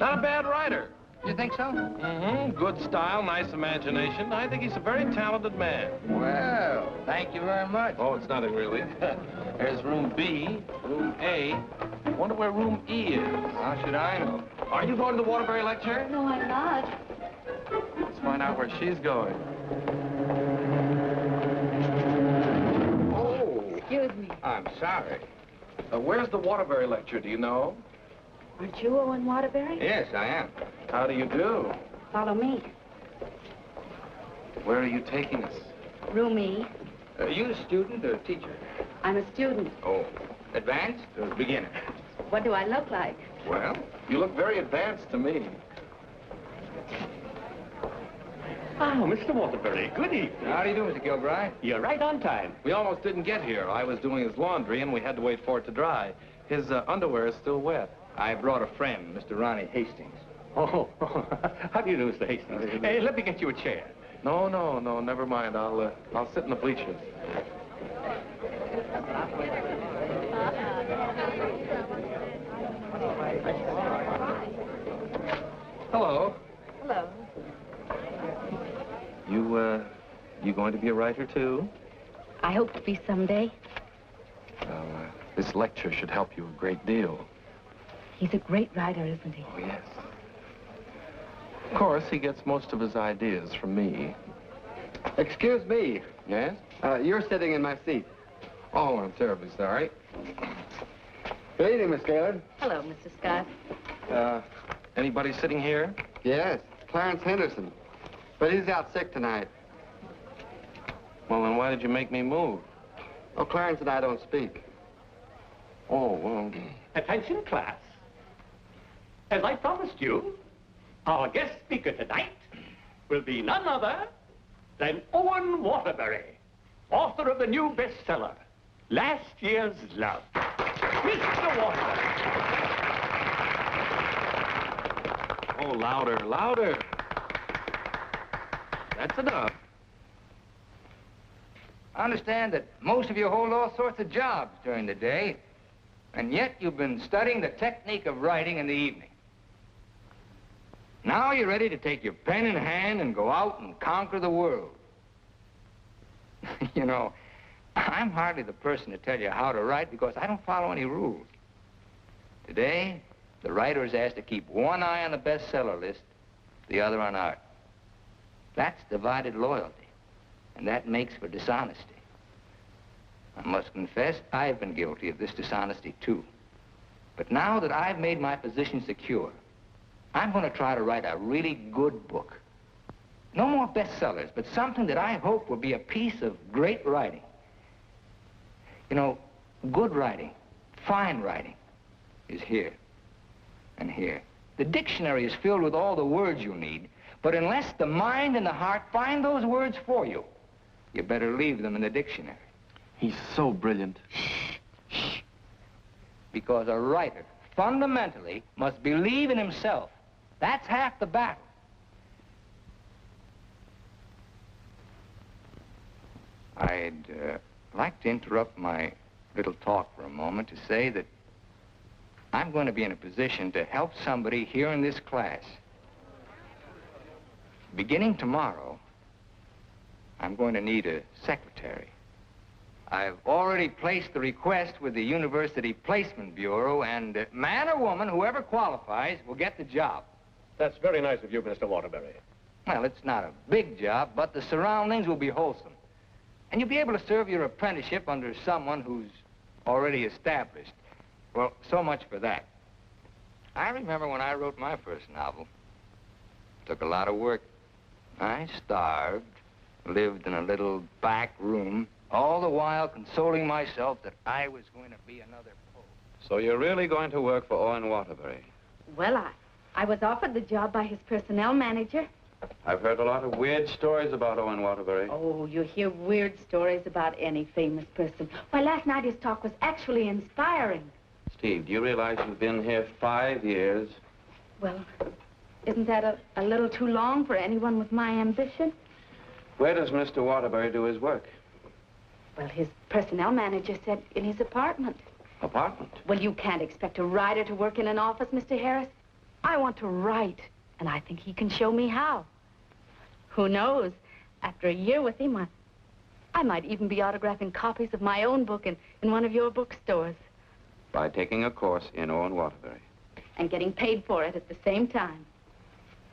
Not a bad writer. You think so? Mm-hmm. Good style, nice imagination. I think he's a very talented man. Well, thank you very much. Oh, it's nothing really. There's room B, room A. I wonder where room E is. How should I know? Are you going to the Waterbury lecture? No, I'm not. Let's find out where she's going. Oh. Excuse me. I'm sorry. Where's the Waterbury lecture, do you know? Aren't you Owen Waterbury? Yes, I am. How do you do? Follow me. Where are you taking us? Room E. Are you a student or a teacher? I'm a student. Oh, advanced or beginner? What do I look like? Well, you look very advanced to me. Oh, Mr. Waterbury, good evening. How do you do, Mr. Gilbride? You're right on time. We almost didn't get here. I was doing his laundry, and we had to wait for it to dry. His underwear is still wet. I brought a friend, Mr. Ronnie Hastings. Oh, how do you do, Mr. Hastings? Hey, let me get you a chair. No, never mind. I'll sit in the bleachers. Hello. Hello. You going to be a writer, too? I hope to be someday. Well, this lecture should help you a great deal. He's a great writer, isn't he? Oh, yes. Of course, he gets most of his ideas from me. Excuse me. Yes? You're sitting in my seat. Oh, I'm terribly sorry. Good evening, Miss Gaylord. Hello, Mr. Scott. Anybody sitting here? Yes, Clarence Henderson. But he's out sick tonight. Well, then why did you make me move? Oh, Clarence and I don't speak. Oh, well... Attention, class. As I promised you, our guest speaker tonight will be none other than Owen Waterbury, author of the new bestseller, Last Year's Love. Mr. Waterbury. Oh, louder, louder. That's enough. I understand that most of you hold all sorts of jobs during the day, and yet you've been studying the technique of writing in the evening. Now you're ready to take your pen in hand and go out and conquer the world. You know, I'm hardly the person to tell you how to write because I don't follow any rules. Today, the writer is asked to keep one eye on the bestseller list, the other on art. That's divided loyalty, and that makes for dishonesty. I must confess, I've been guilty of this dishonesty, too. But now that I've made my position secure, I'm going to try to write a really good book. No more bestsellers, but something that I hope will be a piece of great writing. You know, good writing, fine writing, is here and here. The dictionary is filled with all the words you need, but unless the mind and the heart find those words for you, you better leave them in the dictionary. He's so brilliant. Shh. Because a writer, fundamentally, must believe in himself. That's half the battle. I'd like to interrupt my little talk for a moment to say that I'm going to be in a position to help somebody here in this class. Beginning tomorrow, I'm going to need a secretary. I've already placed the request with the University Placement Bureau, and man or woman, whoever qualifies, will get the job. That's very nice of you, Mr. Waterbury. Well, it's not a big job, but the surroundings will be wholesome. And you'll be able to serve your apprenticeship under someone who's already established. Well, so much for that. I remember when I wrote my first novel. It took a lot of work. I starved, lived in a little back room, all the while consoling myself that I was going to be another poet. So you're really going to work for Owen Waterbury? Well, I was offered the job by his personnel manager. I've heard a lot of weird stories about Owen Waterbury. Oh, you hear weird stories about any famous person. Why, last night his talk was actually inspiring. Steve, do you realize you've been here 5 years? Well, isn't that a little too long for anyone with my ambition? Where does Mr. Waterbury do his work? Well, his personnel manager said in his apartment. Apartment? Well, you can't expect a writer to work in an office, Mr. Harris. I want to write, and I think he can show me how. Who knows? After a year with him, I might even be autographing copies of my own book in one of your bookstores. By taking a course in Owen Waterbury. And getting paid for it at the same time.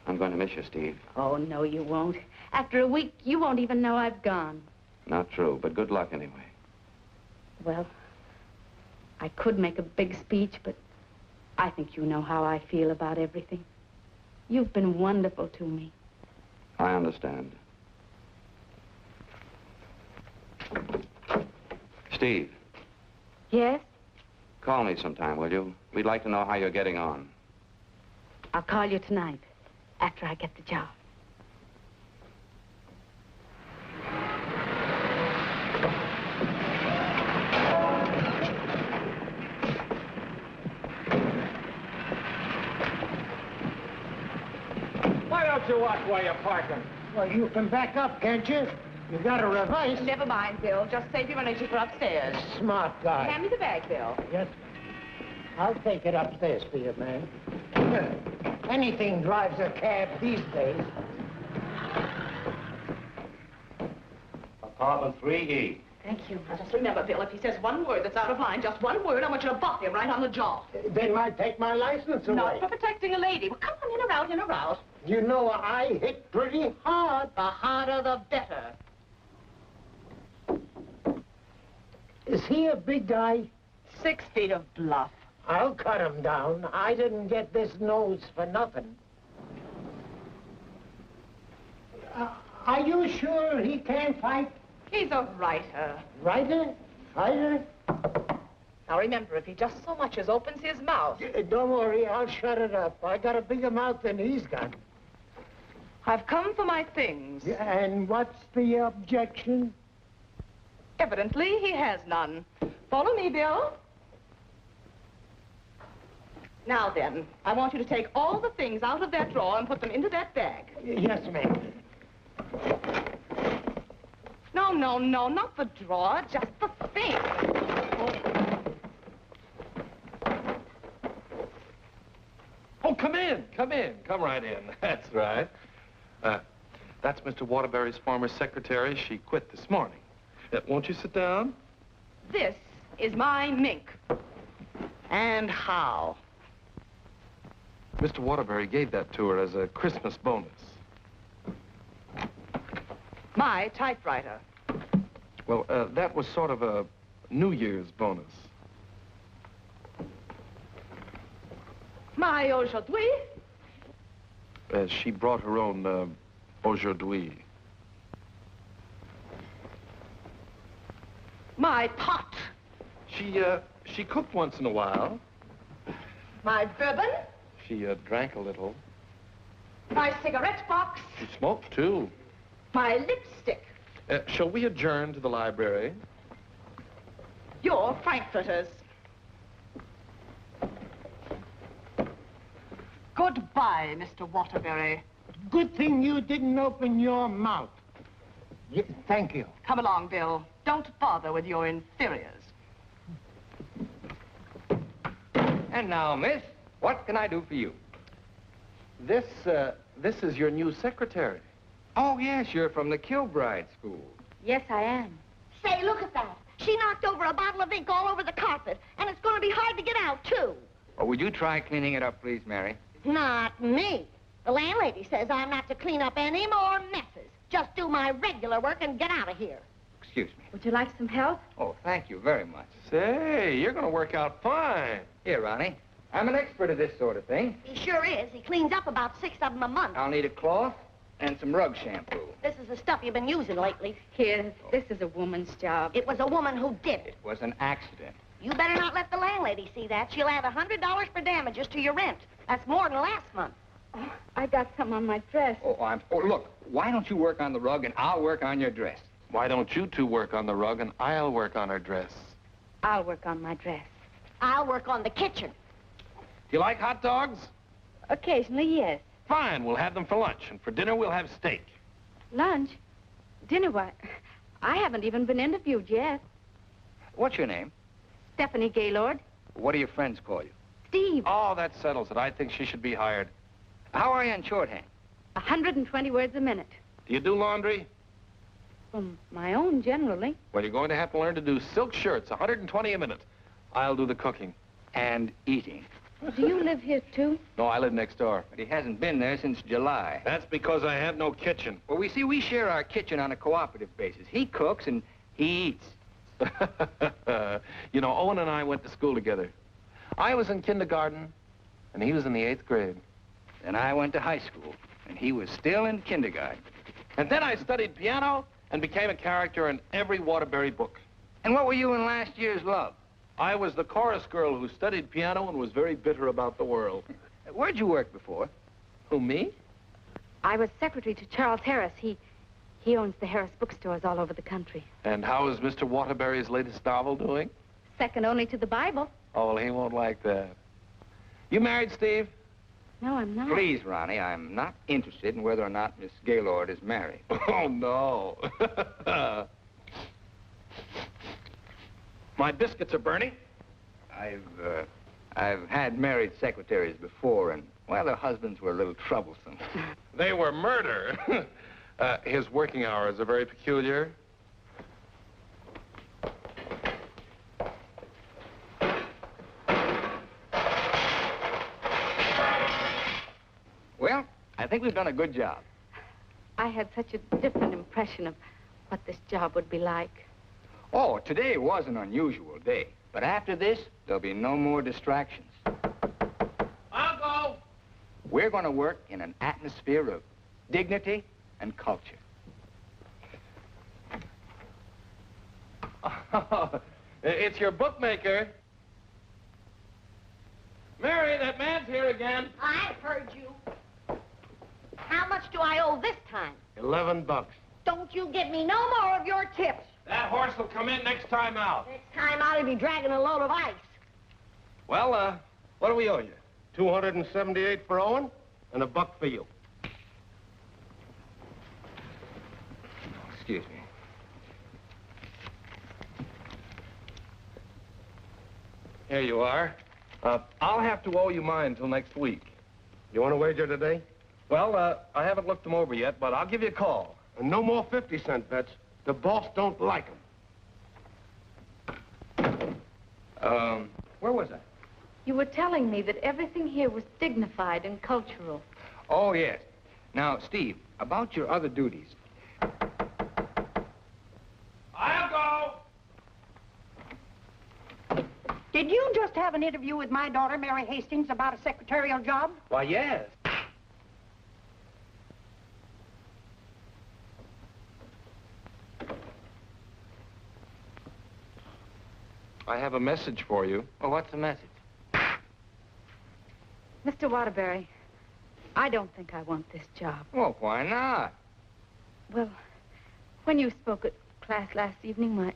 I'm going to miss you, Steve. Oh, no, you won't. After a week, you won't even know I've gone. Not true, but good luck anyway. Well, I could make a big speech, but I think you know how I feel about everything. You've been wonderful to me. I understand. Steve. Yes? Call me sometime, will you? We'd like to know how you're getting on. I'll call you tonight, after I get the job. Why don't you watch where you're parking? Well, you can back up, can't you? You got to reverse. Never mind, Bill. Just save your energy for upstairs. Smart guy. Hand me the bag, Bill. Yes. I'll take it upstairs for you, man. Anything drives a cab these days. Apartment 3E. Thank you. Now, just remember, Bill, if he says one word that's out of line, just one word, I want you to bop him right on the jaw. They might take my license away. Not for protecting a lady. Well, come on, in or out, in or out. You know, I hit pretty hard. The harder, the better. Is he a big guy? 6 feet of bluff. I'll cut him down. I didn't get this nose for nothing. Are you sure he can't fight? He's a writer. Writer? Fighter? Now, remember, if he just so much as opens his mouth... Don't worry, I'll shut it up. I got a bigger mouth than he's got. I've come for my things. And what's the objection? Evidently, he has none. Follow me, Bill. Now then, I want you to take all the things out of that drawer and put them into that bag. Yes, ma'am. No, no, no, not the drawer, just the thing. Oh, come in, come in. Come right in. That's right. That's Mr. Waterbury's former secretary. She quit this morning. Won't you sit down? This is my mink. And how? Mr. Waterbury gave that to her as a Christmas bonus. My typewriter. Well, that was sort of a New Year's bonus. My aujourd'hui. She brought her own aujourd'hui. My pot. She cooked once in a while. My bourbon. She drank a little. My cigarette box. She smoked, too. My lipstick. Shall we adjourn to the library? Your frankfurters. Goodbye, Mr. Waterbury. Good thing you didn't open your mouth. Thank you. Come along, Bill. Don't bother with your inferiors. And now, miss, what can I do for you? This is your new secretary. Oh, yes, you're from the Kilbride School. Yes, I am. Say, look at that. She knocked over a bottle of ink all over the carpet, and it's going to be hard to get out, too. Oh, would you try cleaning it up, please, Mary? Not me. The landlady says I'm not to clean up any more messes. Just do my regular work and get out of here. Excuse me. Would you like some help? Oh, thank you very much. Say, you're going to work out fine. Here, Ronnie. I'm an expert at this sort of thing. He sure is. He cleans up about 6 of them a month. I'll need a cloth and some rug shampoo. This is the stuff you've been using lately. Here, this is a woman's job. It was a woman who did it. It was an accident. You better not let the landlady see that. She'll add $100 for damages to your rent. That's more than last month. Oh, I got some on my dress. Oh, look, why don't you work on the rug and I'll work on your dress? Why don't you two work on the rug and I'll work on her dress? I'll work on my dress. I'll work on the kitchen. Do you like hot dogs? Occasionally, yes. Fine, we'll have them for lunch, and for dinner we'll have steak. Lunch? Dinner, why? I haven't even been interviewed yet. What's your name? Stephanie Gaylord. What do your friends call you? Steve. Oh, that settles it. I think she should be hired. How are you in shorthand? 120 words a minute. Do you do laundry? Well, my own, generally. Well, you're going to have to learn to do silk shirts, 120 a minute. I'll do the cooking. And eating. Do you live here, too? No, I live next door. But he hasn't been there since July. That's because I have no kitchen. Well, we share our kitchen on a cooperative basis. He cooks and he eats. You know, Owen and I went to school together. I was in kindergarten, and he was in the 8th grade. Then I went to high school, and he was still in kindergarten. And then I studied piano and became a character in every Waterbury book. And what were you in last year's Love? I was the chorus girl who studied piano and was very bitter about the world. Where'd you work before? Who, me? I was secretary to Charles Harris. He owns the Harris bookstores all over the country. And how is Mr. Waterbury's latest novel doing? Second only to the Bible. Oh, well, he won't like that. You married, Steve? No, I'm not. Please, Ronnie, I'm not interested in whether or not Miss Gaylord is married. Oh, no. My biscuits are burning. I've had married secretaries before, and, well, their husbands were a little troublesome. They were murder. His working hours are very peculiar. Well, I think we've done a good job. I had such a different impression of what this job would be like. Oh, today was an unusual day. But after this, there'll be no more distractions. I'll go. We're going to work in an atmosphere of dignity and culture. It's your bookmaker. Mary, that man's here again. I've heard you. How much do I owe this time? $11. Don't you give me no more of your tips. That horse will come in next time out. Next time I'll be dragging a load of ice. Well, what do we owe you? $278 for Owen and $1 for you. Excuse me. Here you are. I'll have to owe you mine till next week. You want to wager today? Well, I haven't looked them over yet, but I'll give you a call. And no more 50-cent bets. The boss don't like them. Where was I? You were telling me that everything here was dignified and cultural. Oh, yes. Now, Steve, about your other duties. I'll go. Did you just have an interview with my daughter, Mary Hastings, about a secretarial job? Why, yes. I have a message for you. Well, what's the message? Mr. Waterbury, I don't think I want this job. Well, why not? Well, when you spoke at class last evening,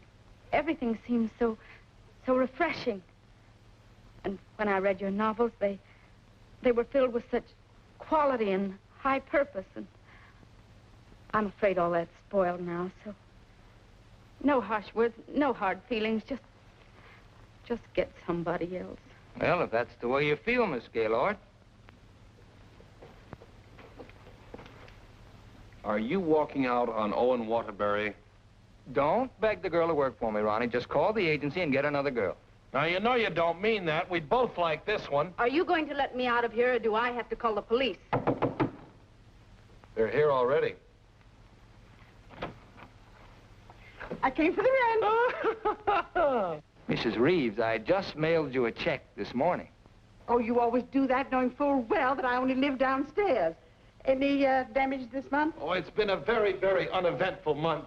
everything seemed so refreshing. And when I read your novels, they were filled with such quality and high purpose. And I'm afraid all that's spoiled now, so no harsh words, no hard feelings, just get somebody else. Well, if that's the way you feel, Miss Gaylord. Are you walking out on Owen Waterbury? Don't beg the girl to work for me, Ronnie. Just call the agency and get another girl. Now, you know you don't mean that. We'd both like this one. Are you going to let me out of here, or do I have to call the police? They're here already. I came for the rent. Mrs. Reeves, I just mailed you a check this morning. Oh, you always do that, knowing full well that I only live downstairs. Any damage this month? Oh, it's been a very, very uneventful month.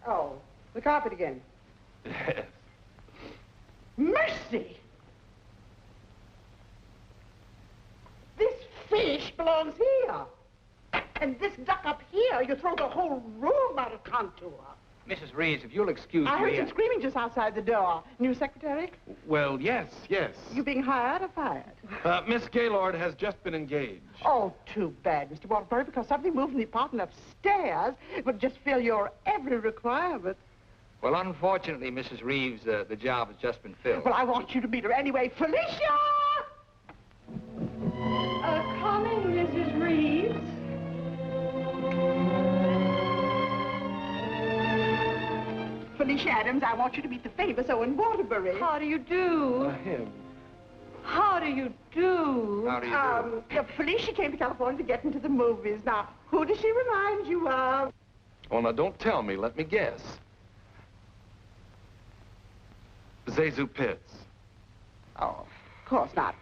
Oh, the carpet again. Yes. Mercy! This fish belongs here. And this duck up here, you throw the whole room out of contour. Mrs. Reeves, if you'll excuse me... I heard some screaming just outside the door. New secretary? Well, yes. You being hired or fired? Miss Gaylord has just been engaged. Oh, too bad, Mr. Waterbury, because something moved in the apartment upstairs would just fill your every requirement. Well, unfortunately, Mrs. Reeves, the job has just been filled. Well, I want you to meet her anyway. Felicia! Felicia Adams. I want you to meet the famous Owen Waterbury. How do you do? Him. How do you do? How do you do? Felicia came to California to get into the movies. Now, who does she remind you of? Oh, now, don't tell me. Let me guess. Zazu Pitts. Oh, of course not.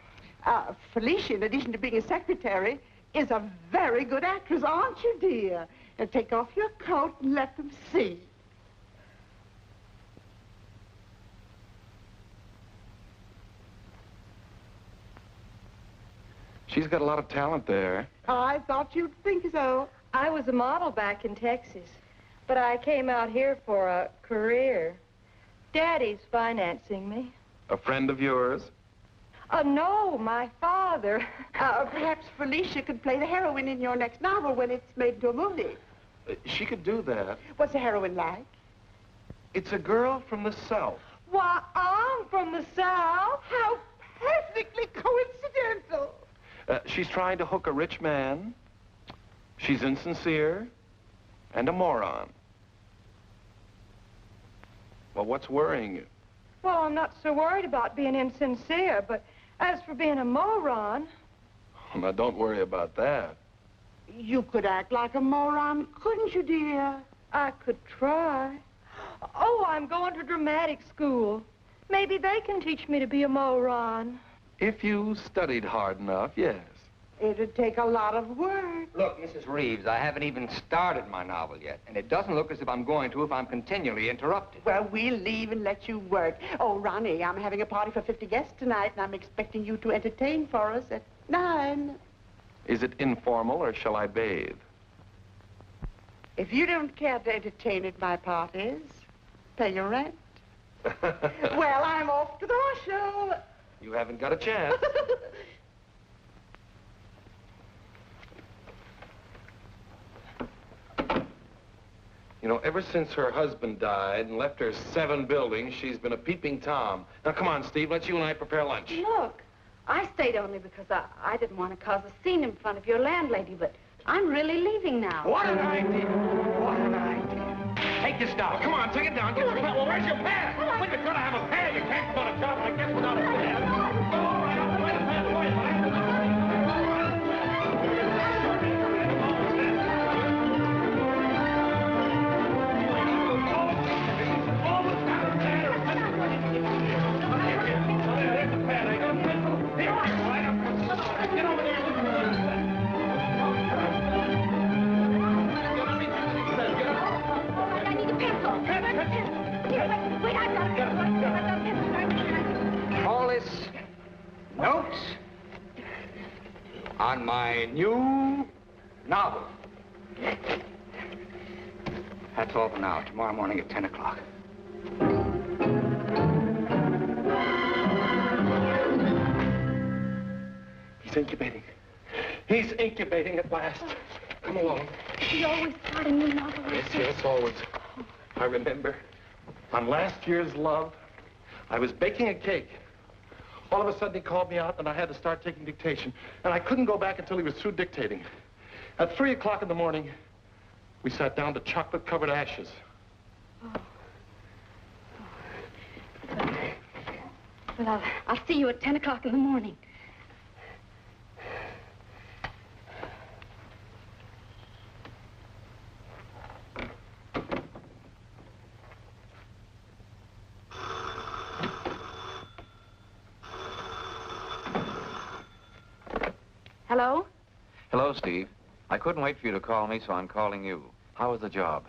Felicia, in addition to being a secretary, is a very good actress, aren't you, dear? Now, take off your coat and let them see. She's got a lot of talent there. I thought you'd think so. I was a model back in Texas, but I came out here for a career. Daddy's financing me. A friend of yours? No, my father. Perhaps Felicia could play the heroine in your next novel when it's made into a movie. She could do that. What's the heroine like? It's a girl from the South. Why, I'm from the South. How perfectly coincidental. She's trying to hook a rich man. She's insincere and a moron. Well, what's worrying you? Well, I'm not so worried about being insincere, but as for being a moron... Well, now, don't worry about that. You could act like a moron, couldn't you, dear? I could try. Oh, I'm going to dramatic school. Maybe they can teach me to be a moron. If you studied hard enough, yes. It'd take a lot of work. Look, Mrs. Reeves, I haven't even started my novel yet, and it doesn't look as if I'm going to if I'm continually interrupted. Well, we'll leave and let you work. Oh, Ronnie, I'm having a party for 50 guests tonight, and I'm expecting you to entertain for us at 9. Is it informal, or shall I bathe? If you don't care to entertain at my parties, pay your rent. Well, I'm off to the horse show. You haven't got a chance. You know, ever since her husband died and left her 7 buildings, she's been a peeping Tom. Now, come on, Steve, let's you and I prepare lunch. Look, I stayed only because I didn't want to cause a scene in front of your landlady, but I'm really leaving now. What an idea. What an idea. Take this down. Come on, take it down. Get your pen. Well, where's your pen? When you're going to have a pen, you can't start a job like this without a pen. All right, I'll find a pen for you, Mike. All this notes on my new novel. That's all for now. Tomorrow morning at 10 o'clock. He's incubating. He's incubating at last. Come along. You always start a new novel. Yes, always. I remember on last year's Love, I was baking a cake. All of a sudden, he called me out, and I had to start taking dictation. And I couldn't go back until he was through dictating. At 3 o'clock in the morning, we sat down to chocolate-covered ashes. Well, I'll see you at 10 o'clock in the morning. Hello? Hello, Steve. I couldn't wait for you to call me, so I'm calling you. How was the job?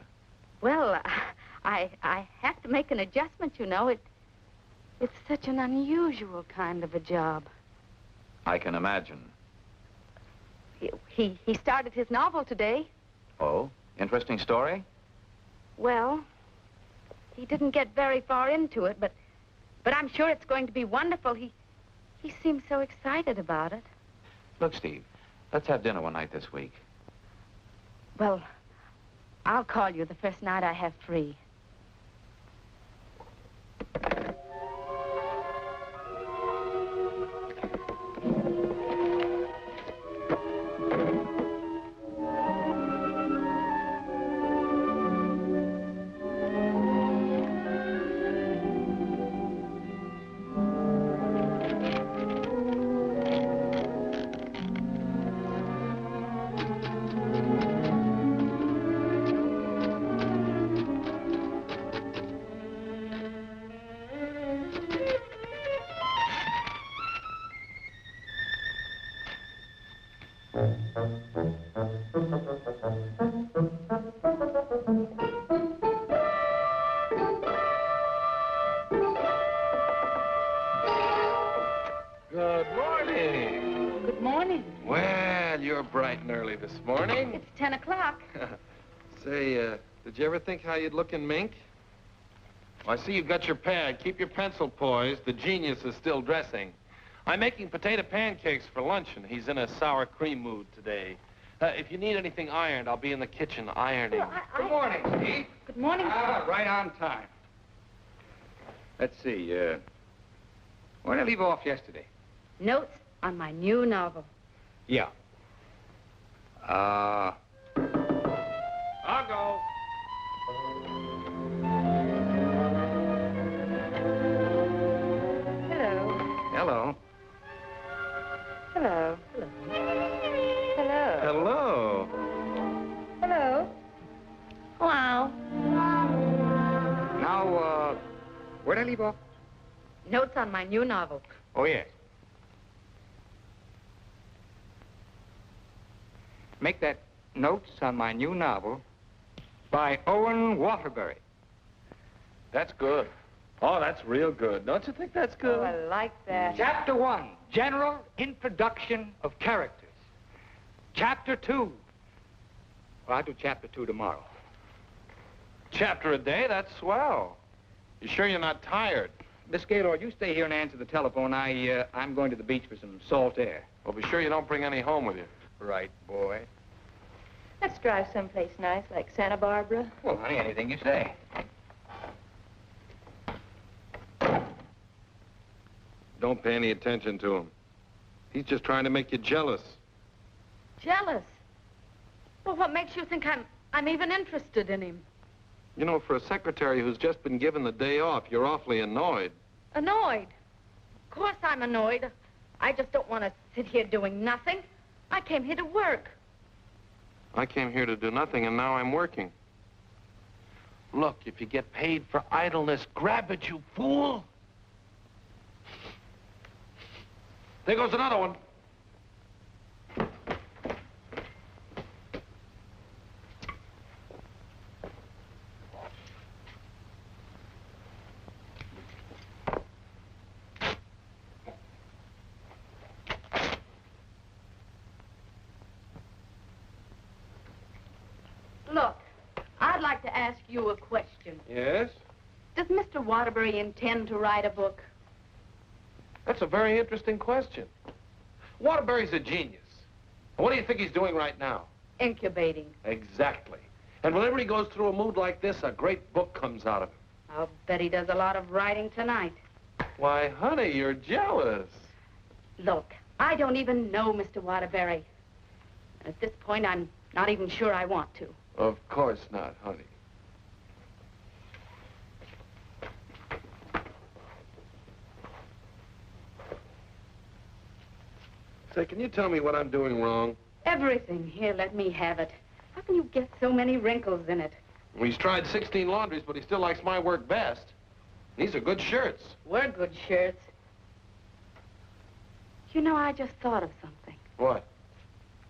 Well, I have to make an adjustment, you know. It's such an unusual kind of a job. I can imagine. He started his novel today. Oh? Interesting story? Well, he didn't get very far into it, but I'm sure it's going to be wonderful. He seems so excited about it. Look, Steve, let's have dinner one night this week. Well, I'll call you the first night I have free. morning. Well, you're bright and early this morning. It's 10 o'clock. Say, did you ever think how you'd look in mink? Well, I see you've got your pad. Keep your pencil poised. The genius is still dressing. I'm making potato pancakes for luncheon. He's in a sour cream mood today. If you need anything ironed, I'll be in the kitchen ironing. Well, Good morning, Steve. Good morning. Right on time. Let's see, where did I leave off yesterday? Notes on my new novel. Yeah. I'll go. Hello. Hello. Hello. Hello. Hello. Hello. Hello. Now, where did I leave off? Notes on my new novel. Oh, yes. Make that notes on my new novel by Owen Waterbury. That's good. Oh, that's real good. Don't you think that's good? Oh, I like that. Chapter 1, General Introduction of Characters. Chapter 2. Well, I'll do Chapter 2 tomorrow. Chapter a day? That's swell. You sure you're not tired? Miss Gaylord, you stay here and answer the telephone. I'm going to the beach for some salt air. Well, be sure you don't bring any home with you. Right, boy. Let's drive someplace nice, like Santa Barbara. Well, honey, anything you say. Don't pay any attention to him. He's just trying to make you jealous. Jealous? Well, what makes you think I'm even interested in him? You know, for a secretary who's just been given the day off, you're awfully annoyed. Annoyed? Of course I'm annoyed. I just don't want to sit here doing nothing. I came here to work. I came here to do nothing, and now I'm working. Look, if you get paid for idleness, grab it, you fool! There goes another one. Look, I'd like to ask you a question. Yes? Does Mr. Waterbury intend to write a book? That's a very interesting question. Waterbury's a genius. What do you think he's doing right now? Incubating. Exactly. And whenever he goes through a mood like this, a great book comes out of him. I'll bet he does a lot of writing tonight. Why, honey, you're jealous. Look, I don't even know Mr. Waterbury. At this point, I'm not even sure I want to. Of course not, honey. Say, can you tell me what I'm doing wrong? Everything. Here, let me have it. How can you get so many wrinkles in it? Well, he's tried 16 laundries, but he still likes my work best. These are good shirts. We're good shirts. You know, I just thought of something. What?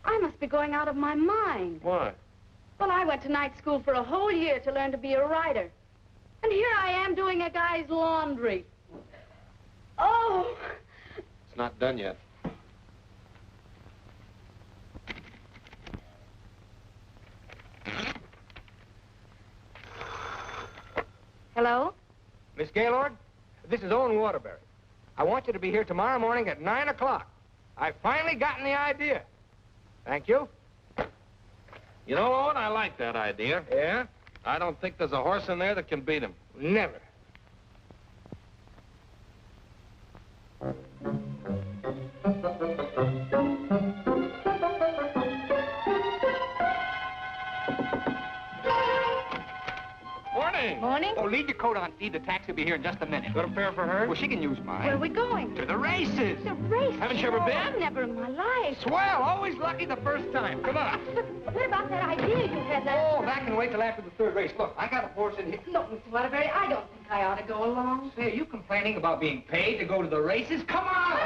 I must be going out of my mind. Why? Well, I went to night school for a whole year to learn to be a writer. And here I am doing a guy's laundry. Oh! It's not done yet. Hello? Miss Gaylord, this is Owen Waterbury. I want you to be here tomorrow morning at 9 o'clock. I've finally gotten the idea. Thank you. You know, Owen, I like that idea. Yeah? I don't think there's a horse in there that can beat him. Never. Morning. Morning. Oh, leave your coat on, Steve. The taxi will be here in just a minute. Got a fare for her? Well, she can use mine. Where are we going? To the races. The race. Haven't you ever been? Never in my life. Swell. Always lucky the first time. Come on. But what about that idea you had last Oh, that can wait till after the third race. Look, I got a horse in here. Look, Mr. Waterbury, I don't think I ought to go along. Say, are you complaining about being paid to go to the races? Come on!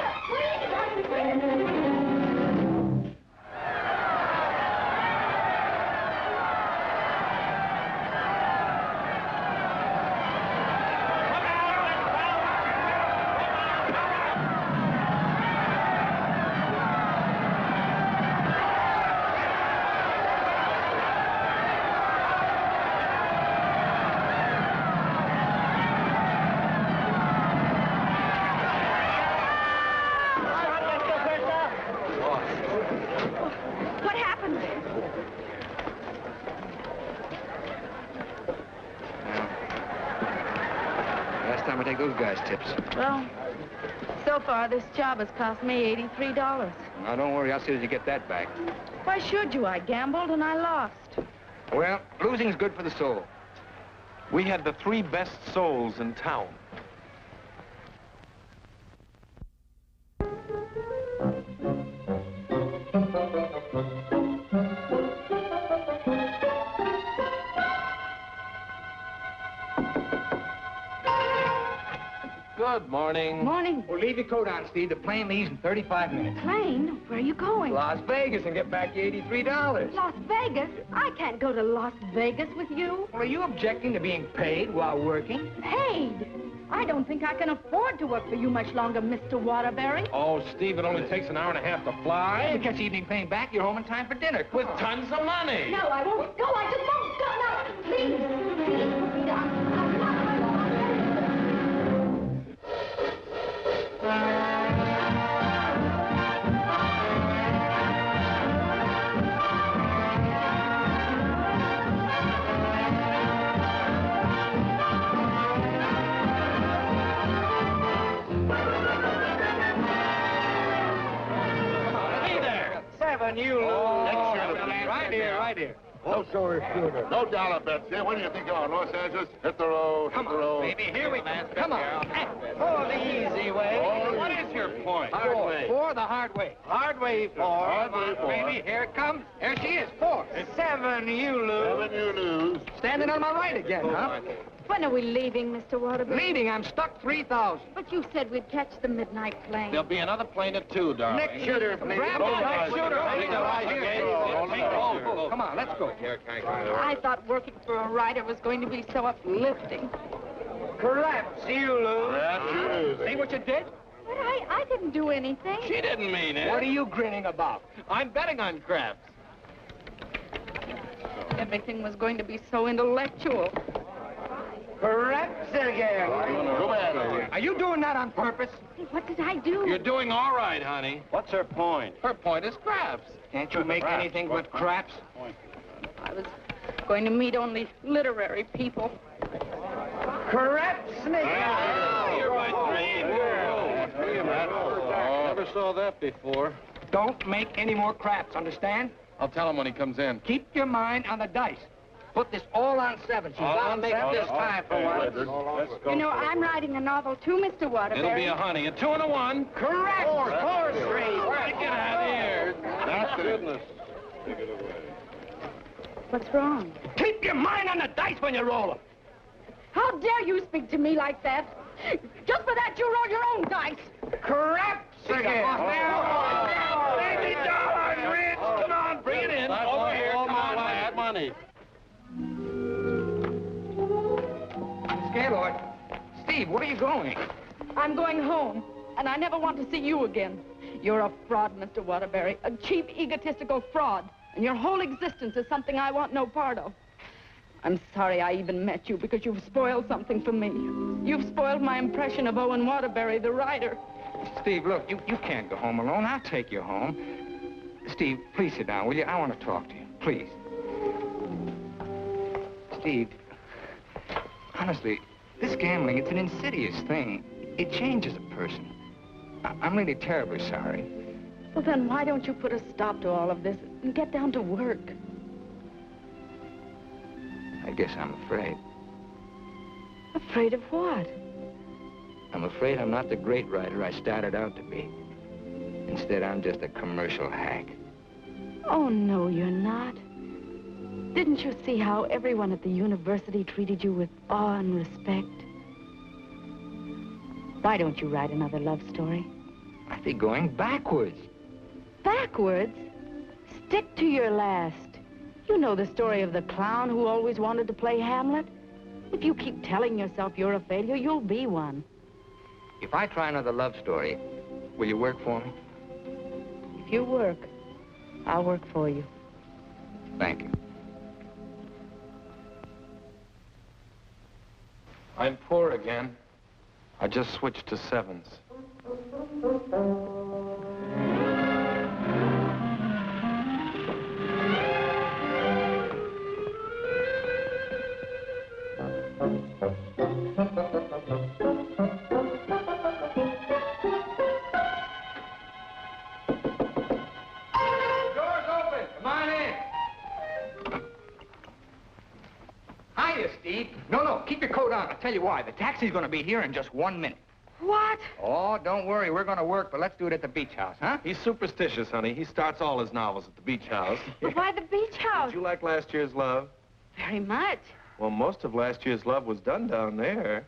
Last time I take those guys' tips. Well, so far this job has cost me $83. Now, don't worry. I'll see that you get that back. Why should you? I gambled and I lost. Well, losing's good for the soul. We had the 3 best souls in town. Good morning. Morning. Well, leave your coat on, Steve. The plane leaves in 35 minutes. Plane? Where are you going? Las Vegas and get back your $83. Las Vegas? I can't go to Las Vegas with you. Well, are you objecting to being paid while working? Paid? I don't think I can afford to work for you much longer, Mr. Waterbury. Oh, Steve, it only takes an hour and a half to fly. If you catch the evening plane back, you're home in time for dinner. With tons of money. No, I won't go. I just won't go. No, please. Please. I'm not. You right here, right here. No dollar bets here. When do you think you are? Los Angeles? Hit the road. Come on, baby. Here we go. Come on. Oh, the easy way. What is your point? Hard way. 4 the hard way. Hard way 4. Hard way 4. Baby, here it comes. There she is. 4. 7, you lose. 7, you lose. Standing on my right again, huh? When are we leaving, Mr. Waterbury? Leaving, I'm stuck 3,000. But you said we'd catch the midnight plane. There'll be another plane at 2, darling. Next shooter, please. Grab the next shooter. Come on, let's go. I thought working for a writer was going to be so uplifting. Perhaps you lose. Perhaps you lose. See what you did? But I didn't do anything. She didn't mean it. What are you grinning about? I'm betting on crabs. Everything was going to be so intellectual. Perhaps again. Go ahead. Are you doing that on purpose? What did I do? You're doing all right, honey. What's her point? Her point is crabs. Can't you make anything but craps? I was going to meet only literary people. Craps, Snake. You're my dream girl. Never saw that before. Don't make any more craps, understand? I'll tell him when he comes in. Keep your mind on the dice. Put this all on 7. She's got to make this time for once. Let's go. You know, I'm writing a novel too, Mr. Waterbury. It'll be a honey. A 2 and a 1. Correct. 4 straight. Get out of here. That's the goodness. What's wrong? Keep your mind on the dice when you roll them. How dare you speak to me like that? Just for that, you rolled your own dice. Craps again. Baby dollar, Rich. Come on, bring it in. Over here. Come on, lad. Money. Gaylord. Steve, where are you going? I'm going home, and I never want to see you again. You're a fraud, Mr. Waterbury, a cheap, egotistical fraud, and your whole existence is something I want no part of. I'm sorry I even met you, because you've spoiled something for me. You've spoiled my impression of Owen Waterbury, the writer. Steve, look, you can't go home alone. I'll take you home. Steve, please sit down, will you? I want to talk to you, please. Steve, honestly, this gambling, it's an insidious thing. It changes a person. I'm really terribly sorry. Well, then why don't you put a stop to all of this and get down to work? I guess I'm afraid. Afraid of what? I'm afraid I'm not the great writer I started out to be. Instead, I'm just a commercial hack. Oh, no, you're not. Didn't you see how everyone at the university treated you with awe and respect? Why don't you write another love story? I think going backwards. Backwards? Stick to your last. You know the story of the clown who always wanted to play Hamlet? If you keep telling yourself you're a failure, you'll be one. If I try another love story, will you work for me? If you work, I'll work for you. Thank you. I'm poor again. I just switched to 7s. open. Come on in. Hiya, Steve. No, keep your coat on. I'll tell you why. The taxi's going to be here in just 1 minute. What? Oh, don't worry. We're going to work, but let's do it at the beach house, huh? He's superstitious, honey. He starts all his novels at the beach house. But why the beach house? Did you like last year's Love? Very much. Well, most of last year's Love was done down there.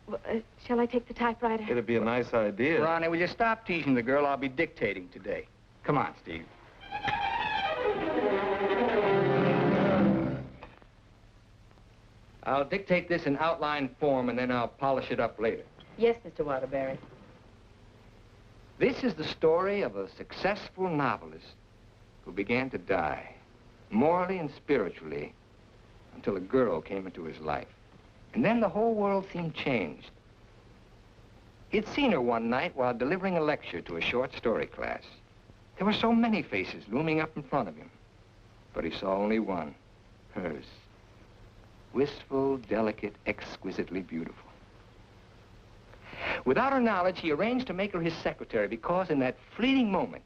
Well, shall I take the typewriter? It'd be a nice idea. Ronnie, will you stop teasing the girl? I'll be dictating today. Come on, Steve. I'll dictate this in outline form, and then I'll polish it up later. Yes, Mr. Waterbury. This is the story of a successful novelist who began to die, morally and spiritually, until a girl came into his life. And then the whole world seemed changed. He'd seen her one night while delivering a lecture to a short story class. There were so many faces looming up in front of him, but he saw only one, hers. Wistful, delicate, exquisitely beautiful. Without her knowledge, he arranged to make her his secretary because in that fleeting moment,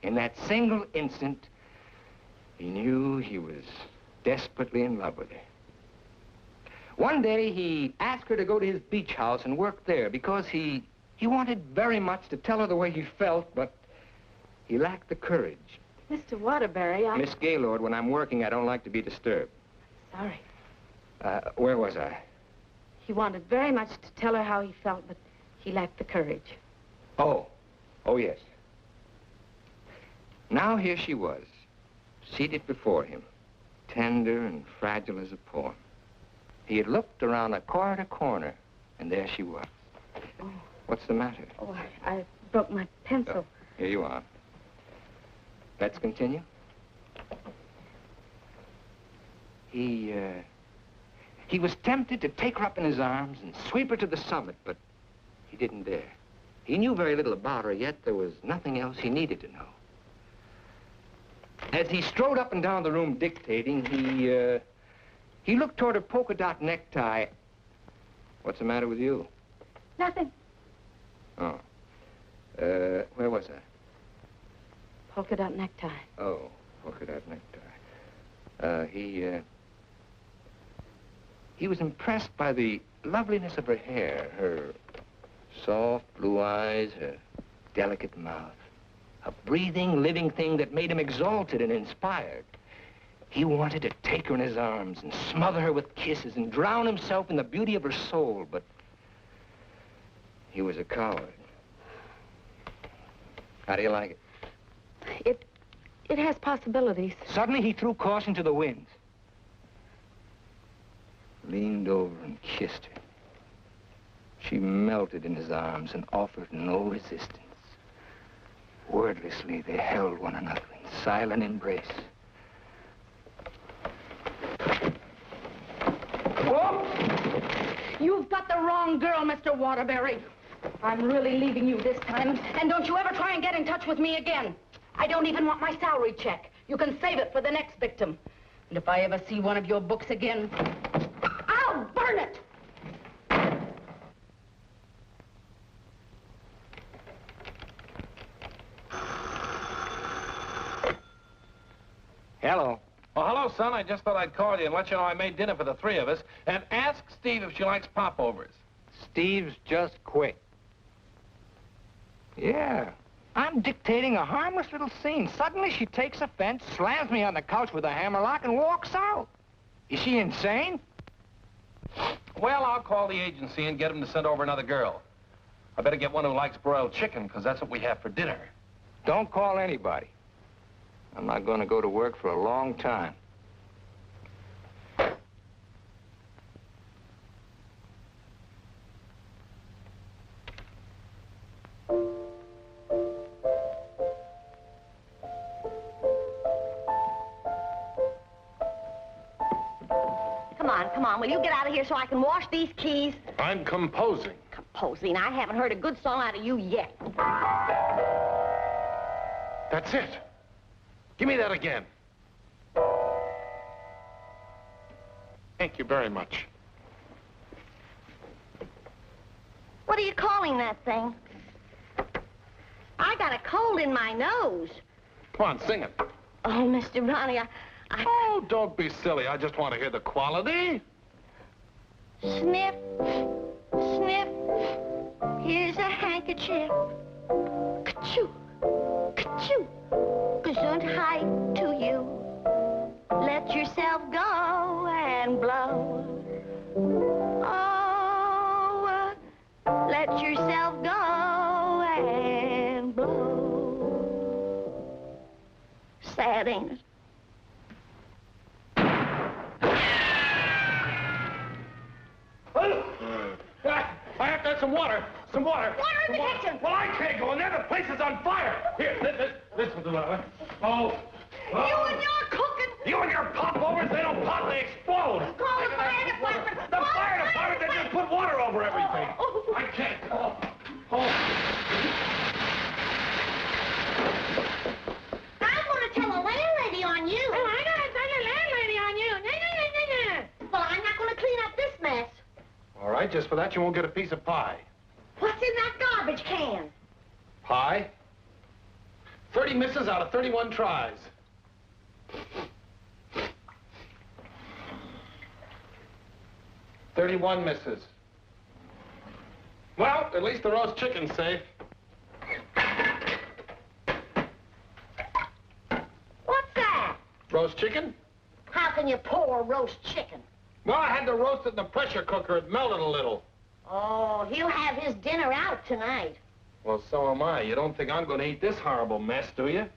in that single instant, he knew he was desperately in love with her. One day, he asked her to go to his beach house and work there because he wanted very much to tell her the way he felt, but he lacked the courage. Mr. Waterbury, Miss Gaylord, when I'm working, I don't like to be disturbed. Sorry. Where was I? He wanted very much to tell her how he felt, but he lacked the courage. Oh, yes. Now here she was, seated before him, tender and fragile as a poem. He had looked around a corner to corner, and there she was. Oh. What's the matter? Oh, I broke my pencil. Here you are. Let's continue. He was tempted to take her up in his arms and sweep her to the summit, but he didn't dare. He knew very little about her, yet there was nothing else he needed to know. As he strode up and down the room dictating, he looked toward her polka dot necktie. What's the matter with you? Nothing. Oh. Where was I? Polka dot necktie. Oh, polka dot necktie. He was impressed by the loveliness of her hair, her soft blue eyes, her delicate mouth. A breathing, living thing that made him exalted and inspired. He wanted to take her in his arms and smother her with kisses and drown himself in the beauty of her soul, but he was a coward. How do you like it? It has possibilities. Suddenly he threw caution to the winds. Leaned over and kissed her. She melted in his arms and offered no resistance. Wordlessly, they held one another in silent embrace. Whoa! You've got the wrong girl, Mr. Waterbury. I'm really leaving you this time, and don't you ever try and get in touch with me again. I don't even want my salary check. You can save it for the next victim. And if I ever see one of your books again, I'll burn it! Hello. Oh, hello, son. I just thought I'd call you and let you know I made dinner for the three of us. And ask Steve if she likes popovers. Steve's just quit. Yeah. I'm dictating a harmless little scene. Suddenly she takes offense, slams me on the couch with a hammerlock, and walks out. Is she insane? Well, I'll call the agency and get them to send over another girl. I better get one who likes broiled chicken, because that's what we have for dinner. Don't call anybody. I'm not going to go to work for a long time. Come on, will you get out of here so I can wash these keys? I'm composing. Composing? I haven't heard a good song out of you yet. That's it. Give me that again. Thank you very much. What are you calling that thing? I got a cold in my nose. Come on, sing it. Oh, Mr. Ronnie, Oh, don't be silly. I just want to hear the quality. Sniff, sniff, here's a handkerchief. Ka-choo, ka-choo, gesundheit to you. Let yourself go and blow. Oh, let yourself go and blow. Sad, ain't it? I have to have some water. Some water. Water in the kitchen. Well, I can't go in there. The place is on fire. Here, listen to that. Oh. You and your cooking. You and your popovers, they don't pop, they explode. Call the fire department. The fire department, they just put water over everything. I can't. I'm going to tell a landlady on you. Oh, I'm going to tell a landlady on you. Well, I'm not going to clean up this mess. All right, just for that, you won't get a piece of pie. What's in that garbage can? Pie? 30 misses out of 31 tries. $31 misses. Well, at least the roast chicken's safe. What's that? Roast chicken? How can you pour roast chicken? Well, I had to roast it in the pressure cooker. It melted a little. Oh, he'll have his dinner out tonight. Well, so am I. You don't think I'm going to eat this horrible mess, do you?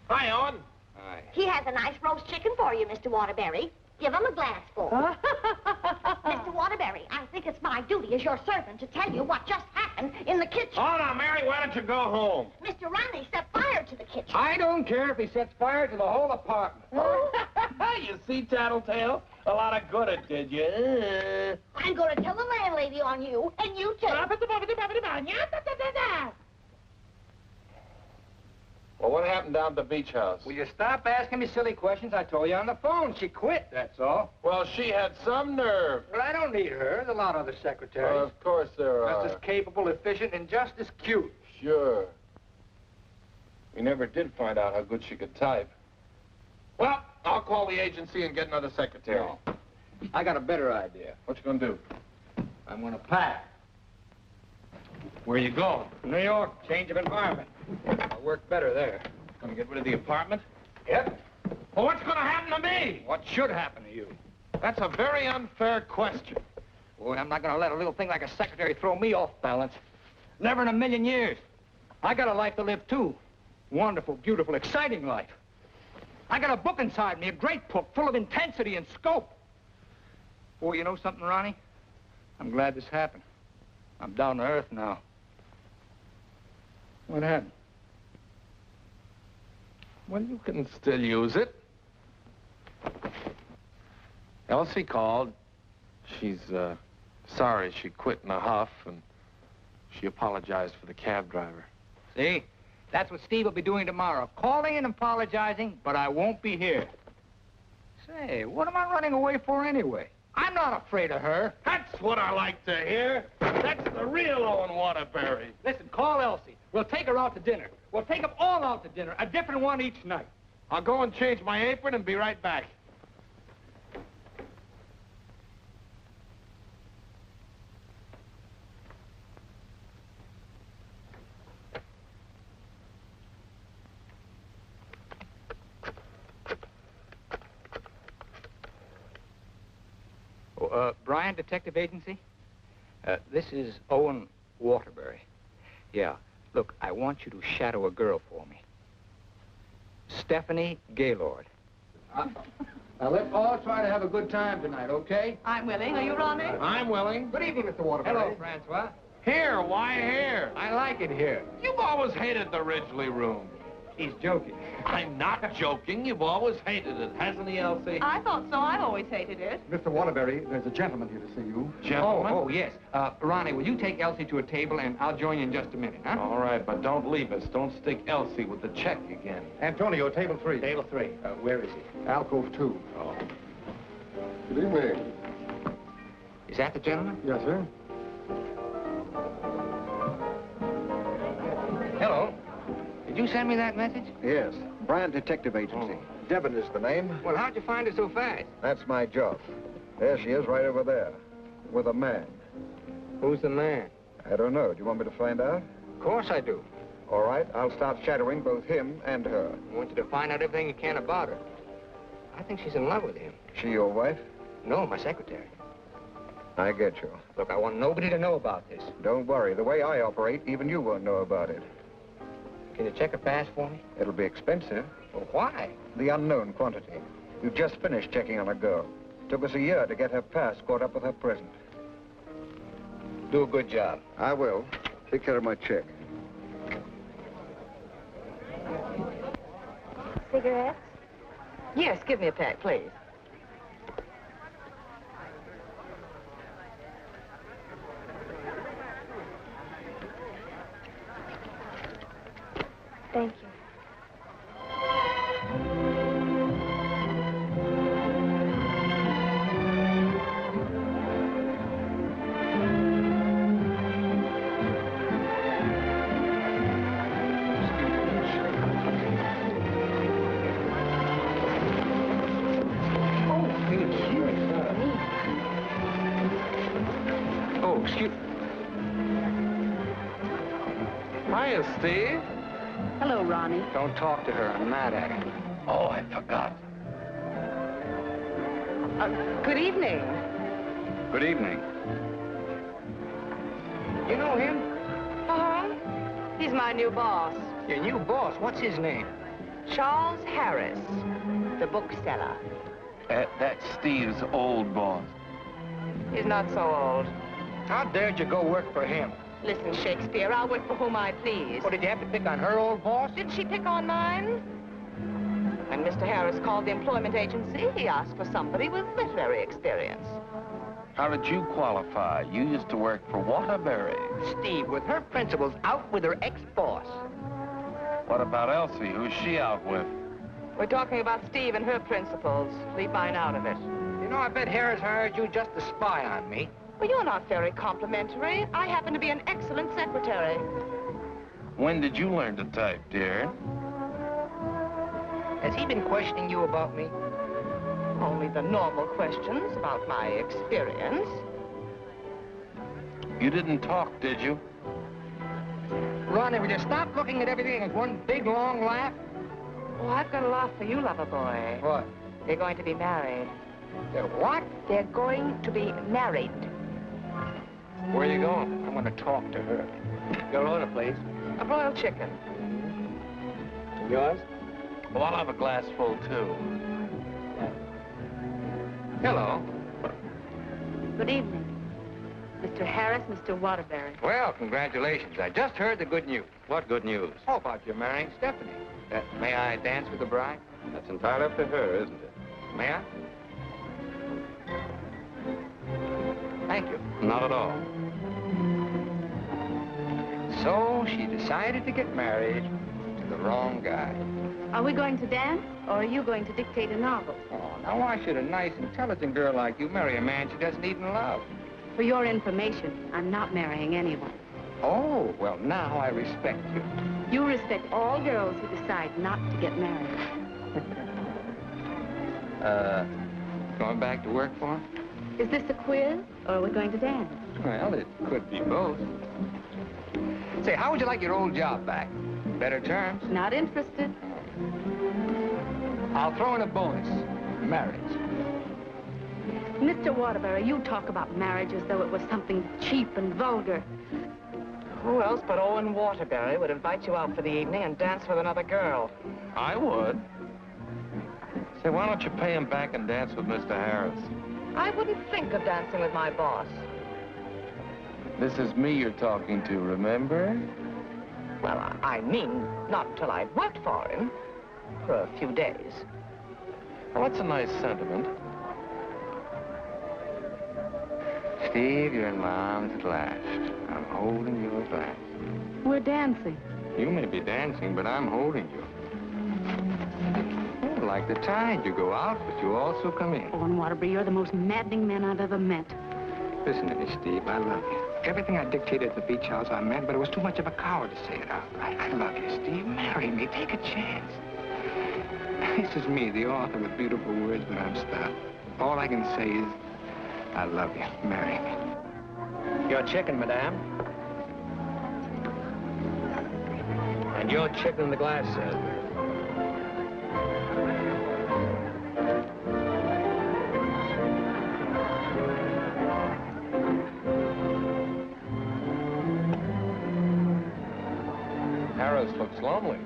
Hi, Owen. Hi. He has a nice roast chicken for you, Mr. Waterbury. Give him a glassful. Mr. Waterbury, I think it's my duty as your servant to tell you what just happened in the kitchen. Oh, now, Mary, why don't you go home? Mr. Ronnie set fire to the kitchen. I don't care if he sets fire to the whole apartment. You see, Tattletale? A lot of good it did you. I'm going to tell the landlady on you, and you too. Well, what happened down at the beach house? Will you stop asking me silly questions? I told you on the phone. She quit, that's all. Well, she had some nerve. But I don't need her. There's a lot of other secretaries. Of course there are. Just as capable, efficient, and just as cute. Sure. We never did find out how good she could type. Well, I'll call the agency and get another secretary. No. I got a better idea. What you gonna do? I'm gonna pack. Where you going? New York, change of environment. I'll work better there. Gonna get rid of the apartment? Yep. Well, what's gonna happen to me? What should happen to you? That's a very unfair question. Boy, I'm not gonna let a little thing like a secretary throw me off balance. Never in a million years. I got a life to live, too. Wonderful, beautiful, exciting life. I got a book inside me, a great book, full of intensity and scope. Boy, you know something, Ronnie? I'm glad this happened. I'm down to earth now. What happened? Well, you can still use it. Elsie called. She's, sorry she quit in a huff, and she apologized for the cab driver. See? That's what Steve will be doing tomorrow. Calling and apologizing, but I won't be here. Say, what am I running away for anyway? I'm not afraid of her. That's what I like to hear. That's the real Owen Waterbury. Listen, call Elsie. We'll take her out to dinner. We'll take them all out to dinner, a different one each night. I'll go and change my apron and be right back. Brian Detective Agency? This is Owen Waterbury. Yeah. Look, I want you to shadow a girl for me. Stephanie Gaylord. Now, let's all try to have a good time tonight, okay? I'm willing. Are you, Ronnie? I'm willing. Good evening, Mr. Waterbury. Hello, Francois. Here, why here? I like it here. You've always hated the Ridgely room. He's joking. I'm not joking. You've always hated it, hasn't he, Elsie? I thought so. I've always hated it. Mr. Waterbury, there's a gentleman here to see you. Gentlemen? Oh, yes. Ronnie, will you take Elsie to a table, and I'll join you in just a minute, huh? All right, but don't leave us. Don't stick Elsie with the check again. Antonio, table 3. Table 3. Where is he? Alcove 2. Oh. Good evening. that the gentleman? Yes, sir. Hello. Did you send me that message? Yes. Bryant Detective Agency. Devon is the name. Well, how'd you find her so fast? That's my job. There she is, right over there. With a man. Who's the man? I don't know. Do you want me to find out? Of course I do. All right. I'll start shadowing both him and her. I want you to find out everything you can about her. I think she's in love with him. She your wife? No, my secretary. I get you. Look, I want nobody to know about this. Don't worry. The way I operate, even you won't know about it. Can you check her pass for me? It'll be expensive. Well, why? The unknown quantity. You've just finished checking on a girl. Took us a year to get her pass caught up with her present. Do a good job. I will. Take care of my check. Cigarettes? Yes, give me a pack, please. Thank you. Oh, excuse... Hiya, Steve. Hello, Ronnie. Don't talk to her. I'm mad at her. Oh, I forgot. Good evening. Good evening. You know him? Uh-huh. He's my new boss, Your new boss. What's his name? Charles Harris, the bookseller. That's Steve's old boss. He's not so old. How dared you go work for him? Listen, Shakespeare, I'll work for whom I please. What, did you have to pick on her old boss? Didn't she pick on mine? When Mr. Harris called the employment agency, he asked for somebody with literary experience. How did you qualify? You used to work for Waterbury. Steve, with her principals out with her ex-boss. What about Elsie? Who's she out with? We're talking about Steve and her principals. Leave mine out of it. You know, I bet Harris hired you just to spy on me. Well, you're not very complimentary. I happen to be an excellent secretary. When did you learn to type, dear? Has he been questioning you about me? Only the normal questions about my experience. You didn't talk, did you? Ronnie, will you stop looking at everything as one big, long laugh? Oh, I've got a laugh for you, lover boy. What? They're going to be married. They're what? They're going to be married. Where are you going? I want to talk to her. Your order, please. A broiled chicken. Yours? Well, I'll have a glass full, too. Hello. Good evening. Mr. Harris, Mr. Waterbury. Well, congratulations. I just heard the good news. What good news? How about you marrying Stephanie? May I dance with the bride? That's entirely up to her, isn't it? May I? Thank you. Not at all. So she decided to get married to the wrong guy. Are we going to dance, or are you going to dictate a novel? Oh, now why should a nice, intelligent girl like you marry a man she doesn't even love? For your information, I'm not marrying anyone. Oh, well, now I respect you. You respect all girls who decide not to get married. Going back to work for him? Is this a quiz, or are we going to dance? Well, it could be both. Say, how would you like your old job back? Better terms? Not interested. I'll throw in a bonus. Marriage. Mr. Waterbury, you talk about marriage as though it was something cheap and vulgar. Who else but Owen Waterbury would invite you out for the evening and dance with another girl? I would. Say, why don't you pay him back and dance with Mr. Harris? I wouldn't think of dancing with my boss. This is me you're talking to, remember? Well, I mean, not until I'd worked for him. For a few days. Well, that's a nice sentiment. Steve, you're in my arms at last. I'm holding you at last. We're dancing. You may be dancing, but I'm holding you. Oh, like the tide, you go out, but you also come in. Owen Waterbury, you're the most maddening man I've ever met. Listen to me, Steve. I love you. Everything I dictated at the beach house I meant, but it was too much of a coward to say it out. I love you, Steve. Marry me. Take a chance. This is me, the author with beautiful words, but I'm stuck. All I can say is, I love you. Marry me. Your chicken, madame. And your chicken in the glass, sir. Harris looks lonely.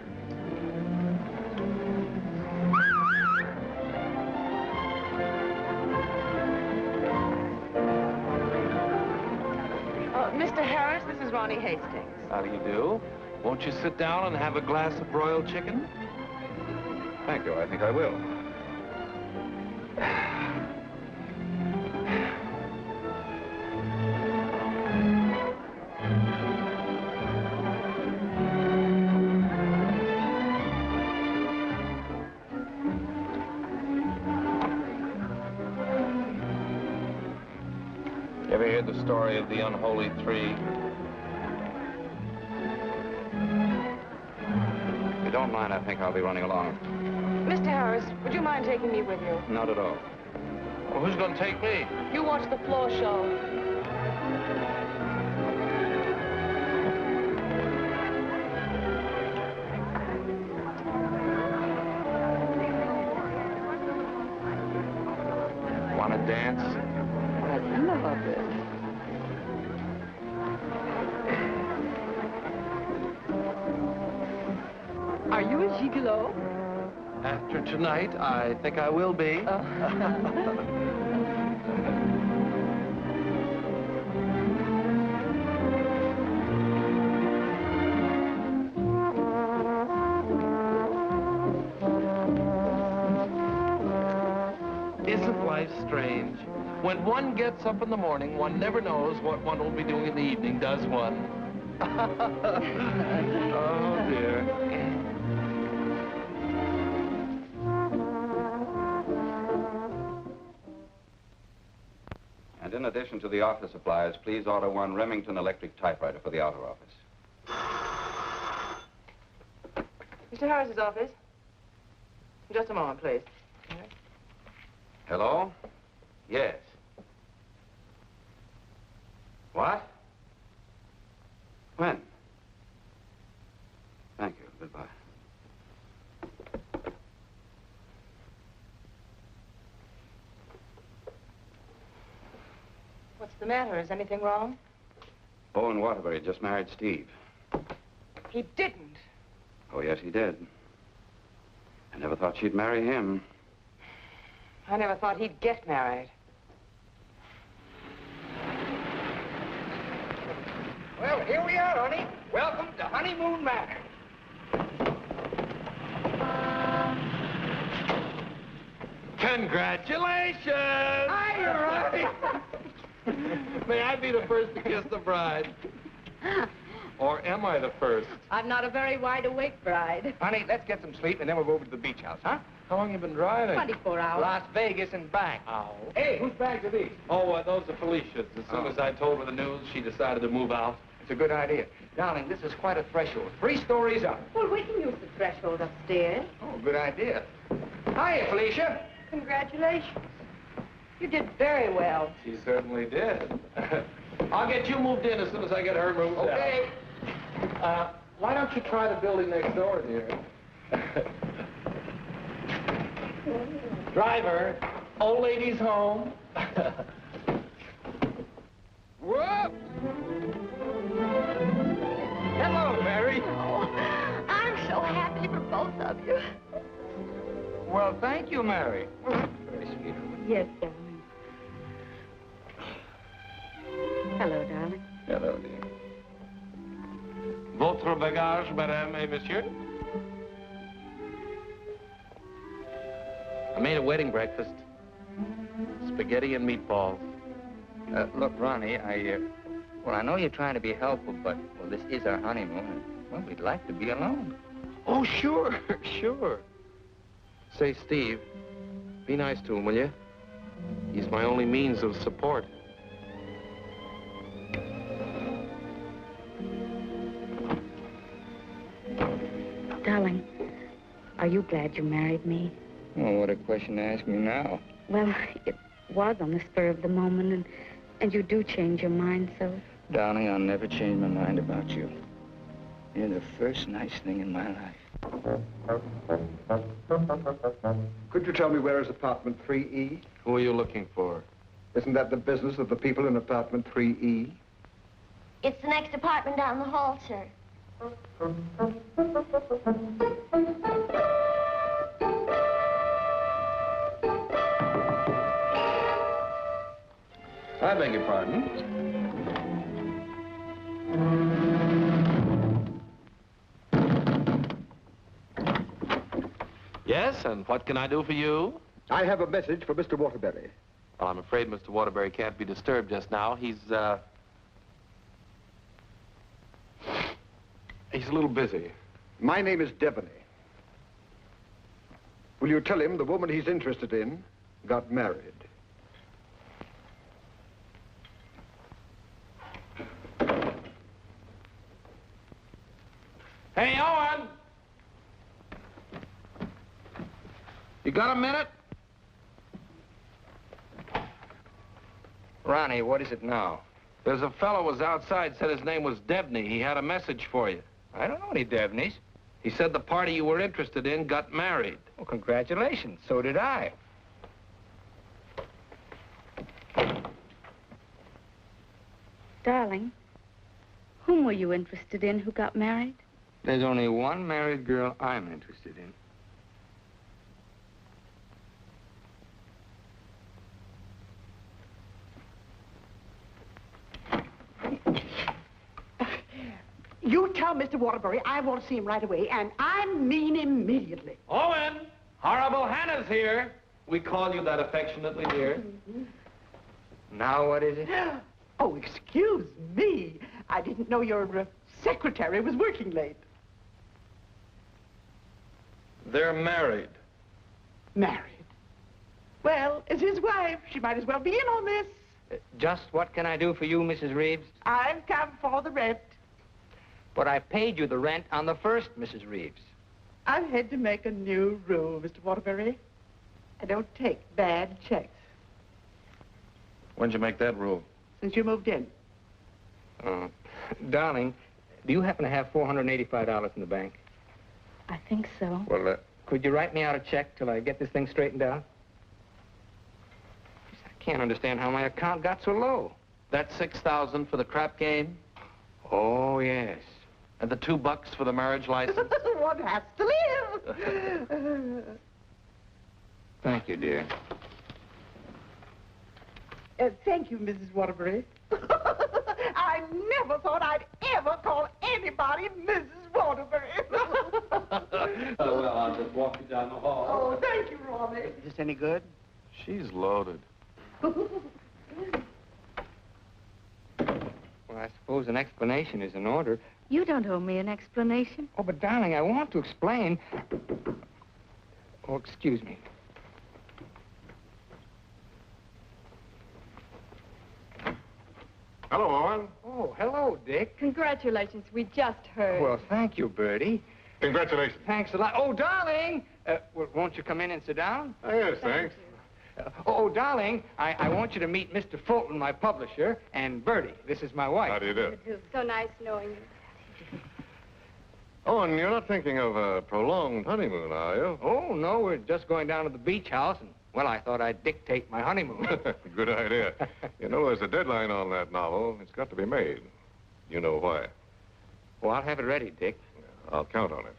Mr. Harris, this is Ronnie Hastings. How do you do? Won't you sit down and have a glass of broiled chicken? Thank you. I think I will. Ever hear the story of the unholy three? If you don't mind, I think I'll be running along. Mr. Harris, would you mind taking me with you? Not at all. Well, who's going to take me? You watch the floor show. Want to dance? I love it. Are you a gigolo? After tonight, I think I will be. Isn't life strange? When one gets up in the morning, one never knows what one will be doing in the evening, does one? Oh, dear. And in addition to the office supplies, please order one Remington electric typewriter for the outer office. Mr. Harris's office. Just a moment, please. Hello? Yes. What? When? Thank you. Goodbye. What's the matter? Is anything wrong? Owen Waterbury just married Steve. He didn't. Oh, yes, he did. I never thought she'd marry him. I never thought he'd get married. Well, here we are, honey. Welcome to Honeymoon Manor. Congratulations! Hi, Ronnie. May I be the first to kiss the bride? Or am I the first? I'm not a very wide-awake bride. Honey, let's get some sleep, and then we'll go over to the beach house, huh? How long you been driving? 24 hours. Las Vegas and back. Oh. Hey, whose bags are these? Oh, those are Felicia's. As soon as I told her the news, she decided to move out. It's a good idea. Darling, this is quite a threshold. 3 stories up. Well, we can use the threshold upstairs. Oh, good idea. Hiya, Felicia. Congratulations. You did very well. She certainly did. I'll get you moved in as soon as I get her moved Okay. out. Why don't you try the building next door, dear? Driver, old lady's home. Whoop! Hello, Mary. Oh, I'm so happy for both of you. Well, thank you, Mary. Very sweet. Yes, darling. Hello, darling. Hello, dear. Votre bagage, madame et monsieur? I made a wedding breakfast. Spaghetti and meatballs. Look, Ronnie, well, I know you're trying to be helpful, but, well, this is our honeymoon, and, well, we'd like to be alone. Oh, sure, sure. Say, Steve, be nice to him, will you? He's my only means of support. Darling, are you glad you married me? Oh, what a question to ask me now. Well, it was on the spur of the moment, and you do change your mind, so... Darling, I'll never change my mind about you. You're the first nice thing in my life. Could you tell me where is apartment 3E? Who are you looking for? Isn't that the business of the people in apartment 3E? It's the next apartment down the hall, sir. I beg your pardon. Yes, and what can I do for you? I have a message for Mr. Waterbury. Well, I'm afraid Mr. Waterbury can't be disturbed just now. He's a little busy. My name is Devaney. Will you tell him the woman he's interested in got married? Hey, Owen! You got a minute? Ronnie, what is it now? There's a fellow was outside, said his name was Debney. He had a message for you. I don't know any Devneys. He said the party you were interested in got married. Well, congratulations. So did I. Darling, whom were you interested in who got married? There's only one married girl I'm interested in. You tell Mr. Waterbury I want to see him right away, and I mean immediately. Owen! Horrible Hannah's here. We call you that affectionately, dear. Now what is it? Oh, excuse me. I didn't know your secretary was working late. They're married. Married? Well, as his wife, she might as well be in on this. Just what can I do for you, Mrs. Reeves? I've come for the rent. But I paid you the rent on the first, Mrs. Reeves. I've had to make a new rule, Mr. Waterbury. I don't take bad checks. When'd you make that rule? Since you moved in. Darling, do you happen to have $485 in the bank? I think so. Well, could you write me out a check till I get this thing straightened out? I can't understand how my account got so low. That's $6,000 for the crap game? Oh, yes. And the $2 for the marriage license? One has to live. Thank you, dear. Thank you, Mrs. Waterbury. I never thought I'd ever call anybody Mrs. Waterbury. Well, I'll just walk you down the hall. Oh, thank you, Ronnie. Is this any good? She's loaded. Well, I suppose an explanation is in order. You don't owe me an explanation. Oh, but darling, I want to explain. Oh, excuse me. Hello, Owen. Oh, hello, Dick. Congratulations. We just heard. Well, thank you, Bertie. Congratulations. Thanks a lot. Oh, darling! Well, won't you come in and sit down? Oh, yes, thanks. Darling, I want you to meet Mr. Fulton, my publisher, and Bertie. This is my wife. How do you do? So nice knowing you. Owen, you're not thinking of a prolonged honeymoon, are you? Oh, no, we're just going down to the beach house, and, well, I thought I'd dictate my honeymoon. Good idea. You know, there's a deadline on that novel. It's got to be made. You know why. Well, I'll have it ready, Dick. I'll count on it.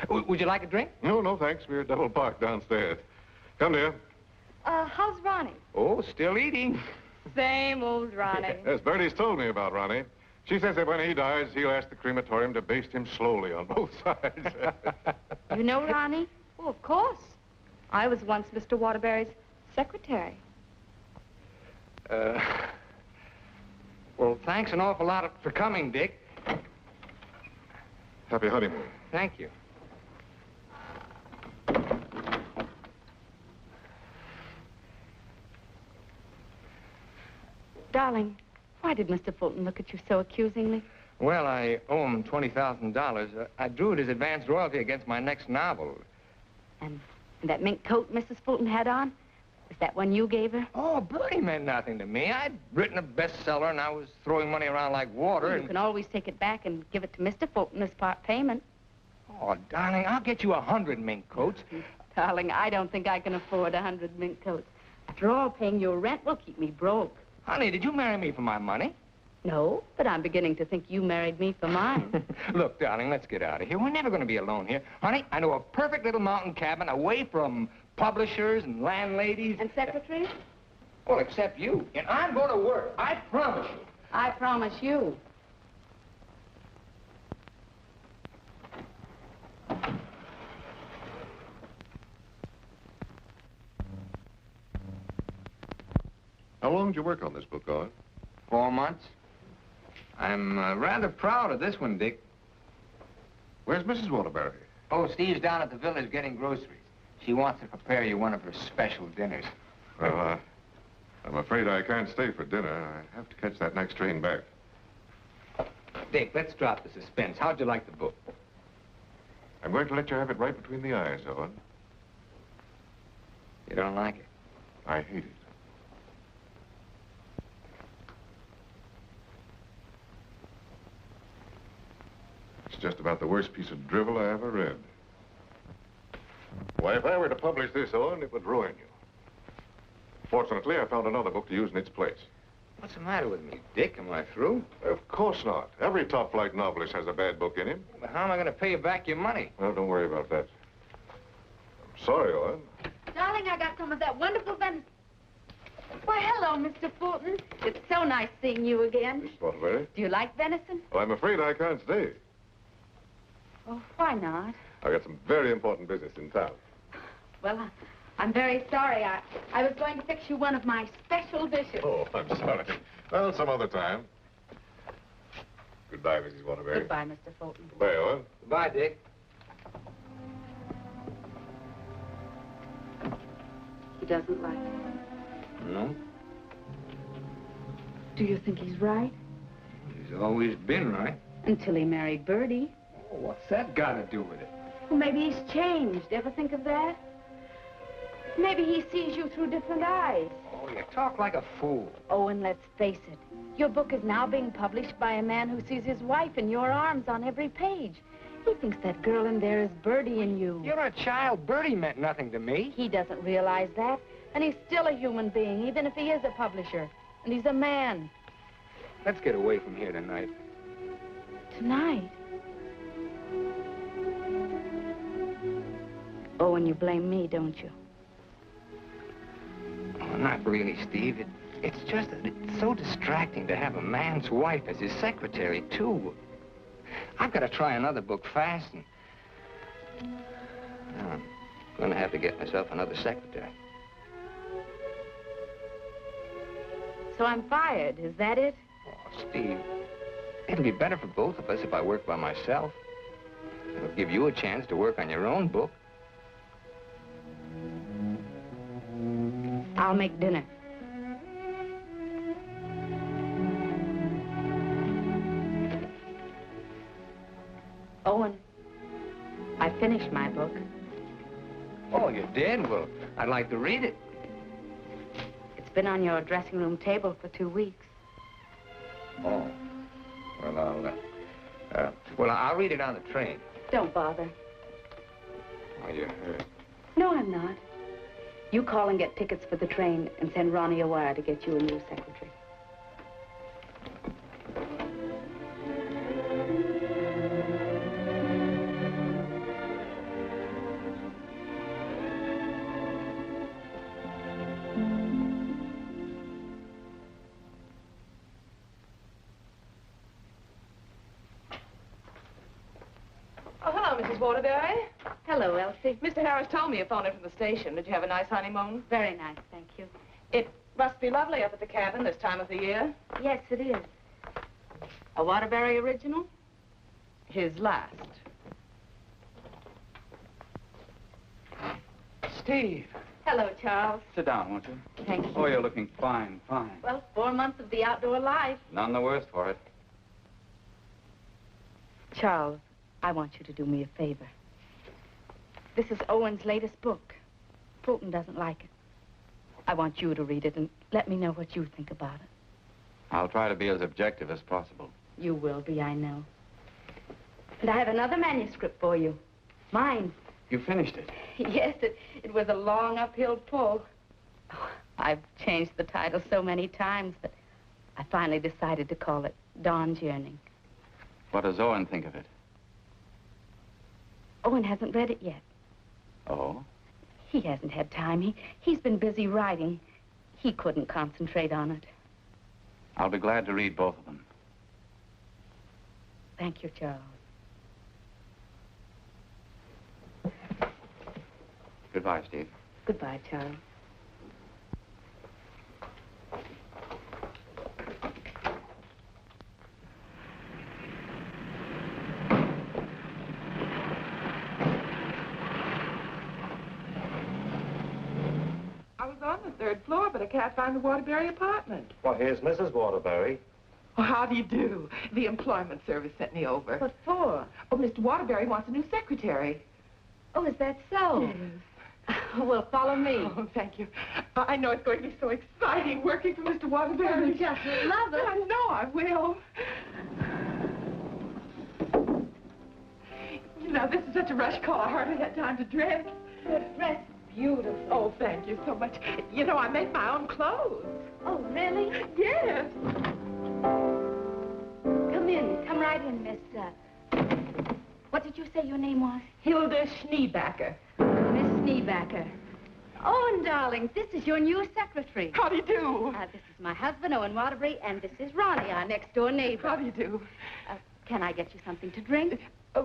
Would you like a drink? No, thanks. We're double parked downstairs. Come, dear. How's Ronnie? Oh, still eating. Same old Ronnie. Yes, Bertie's told me about Ronnie. She says that when he dies, he'll ask the crematorium to baste him slowly on both sides. You know Ronnie? Oh, of course. I was once Mr. Waterbury's secretary. Well, thanks an awful lot for coming, Dick. Happy honeymoon. Thank you. Darling, why did Mr. Fulton look at you so accusingly? Well, I owe him $20,000. I drew it as advance royalty against my next novel. And that mink coat Mrs. Fulton had on? Is that one you gave her? Oh, Bertie meant nothing to me. I'd written a bestseller, and I was throwing money around like water. Well, you can always take it back and give it to Mr. Fulton as part payment. Oh, darling, I'll get you 100 mink coats. Darling, I don't think I can afford 100 mink coats. After all, paying your rent will keep me broke. Honey, did you marry me for my money? No, but I'm beginning to think you married me for mine. Look, darling, let's get out of here. We're never going to be alone here. Honey, I know a perfect little mountain cabin away from publishers and landladies. And secretaries? Well, except you. And I'm going to work. I promise you. I promise you. How long did you work on this book, Owen? 4 months. I'm rather proud of this one, Dick. Where's Mrs. Waterbury? Oh, Steve's down at the village getting groceries. She wants to prepare you one of her special dinners. Well, I'm afraid I can't stay for dinner. I have to catch that next train back. Dick, let's drop the suspense. How'd you like the book? I'm going to let you have it right between the eyes, Owen. You don't like it? I hate it. It's just about the worst piece of drivel I ever read. Why, if I were to publish this, Owen, it would ruin you. Fortunately, I found another book to use in its place. What's the matter with me, Dick? Am I through? Of course not. Every top-flight novelist has a bad book in him. Well, how am I going to pay you back your money? Well, don't worry about that. I'm sorry, Owen. Darling, I got some of that wonderful venison. Why, hello, Mr. Fulton. It's so nice seeing you again. Miss Waterbury? Do you like venison? Well, I'm afraid I can't stay. Oh, why not? I've got some very important business in town. Well, I'm very sorry. I was going to fix you one of my special dishes. Oh, I'm sorry. Well, some other time. Goodbye, Mrs. Waterbury. Goodbye, Mr. Fulton. Goodbye, Owen. Goodbye, Dick. He doesn't like it. No? Do you think he's right? He's always been right. Until he married Bertie. Oh, what's that got to do with it? Well, maybe he's changed. Ever think of that? Maybe he sees you through different eyes. Oh, you talk like a fool. Owen, let's face it. Your book is now being published by a man who sees his wife in your arms on every page. He thinks that girl in there is Bertie in you. You're a child. Bertie meant nothing to me. He doesn't realize that. And he's still a human being, even if he is a publisher. And he's a man. Let's get away from here tonight. Tonight? Owen, you blame me, don't you? Oh, not really, Steve. It's just that it's so distracting to have a man's wife as his secretary, too. I've got to try another book fast, and I'm going to have to get myself another secretary. So I'm fired, is that it? Oh, Steve, it'll be better for both of us if I work by myself. It'll give you a chance to work on your own book. I'll make dinner. Owen, I finished my book. Oh, you did? Well, I'd like to read it. It's been on your dressing room table for 2 weeks. Oh. Well, I'll read it on the train. Don't bother. Oh, you hurt. No, I'm not. You call and get tickets for the train and send Ronnie a wire to get you a new secretary. Oh, hello, Mrs. Waterbury. Hello, Elsie. Mr. Harris told me you phoned in from the station. Did you have a nice honeymoon? Very nice, thank you. It must be lovely up at the cabin this time of the year. Yes, it is. A Waterbury original? His last. Steve. Hello, Charles. Sit down, won't you? Thank you. Oh, you're looking fine, fine. Well, 4 months of the outdoor life. None the worse for it. Charles, I want you to do me a favor. This is Owen's latest book. Fulton doesn't like it. I want you to read it and let me know what you think about it. I'll try to be as objective as possible. You will be, I know. And I have another manuscript for you. Mine. You finished it? Yes, it was a long uphill pull. Oh, I've changed the title so many times, but I finally decided to call it Dawn's Yearning. What does Owen think of it? Owen hasn't read it yet. Oh? He hasn't had time. He's been busy writing. He couldn't concentrate on it. I'll be glad to read both of them. Thank you, Charles. Goodbye, Steve. Goodbye, Charles. I was on the 3rd floor, but I can't find the Waterbury apartment. Well, here's Mrs. Waterbury. Well, how do you do? The employment service sent me over. What for? Oh, Mr. Waterbury wants a new secretary. Oh, is that so? Yes. Well, follow me. Oh, thank you. I know it's going to be so exciting working for Mr. Waterbury. You just love it. I know I will. You know, this is such a rush call. I hardly had time to dress. Your dress is beautiful. Oh, thank you so much. You know, I make my own clothes. Oh, really? Yes. Come in. Come right in, Miss... What did you say your name was? Hilda Schneebacker. Miss Schneebacker. Owen, darling, this is your new secretary. How do you do? This is my husband, Owen Waterbury, and this is Ronnie, our next-door neighbor. How do you do? Can I get you something to drink?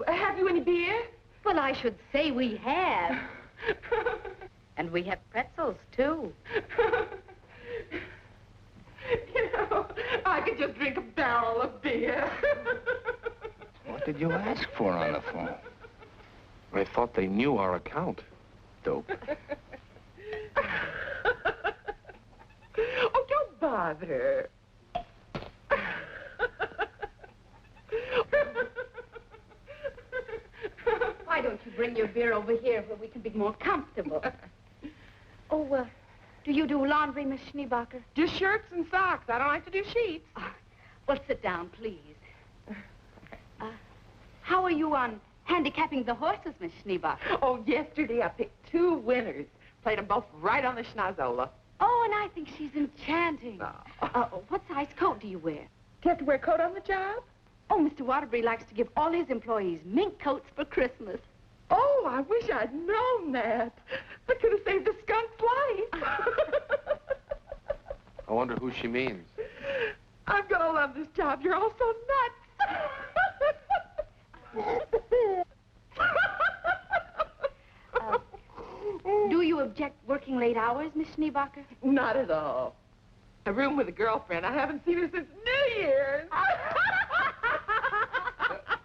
Have you any beer? Well, I should say we have. And we have pretzels, too. You know, I could just drink a barrel of beer. What did you ask for on the phone? I thought they knew our account. Dope. Oh, don't bother. Why don't you bring your beer over here where we can be more comfortable? Oh, do you do laundry, Miss Schneebacher? Just shirts and socks. I don't like to do sheets. Well, sit down, please. How are you on handicapping the horses, Miss Schneebacher? Oh, yesterday I picked 2 winners. Played them both right on the schnozola. Oh, and I think she's enchanting. What size coat do you wear? Do you have to wear a coat on the job? Oh, Mr. Waterbury likes to give all his employees mink coats for Christmas. Oh, I wish I'd known that. I could have saved a skunk's life. I wonder who she means. I'm gonna love this job. You're all so nuts. Do you object working late hours, Miss Schneebacher? Not at all. A room with a girlfriend. I haven't seen her since New Year's.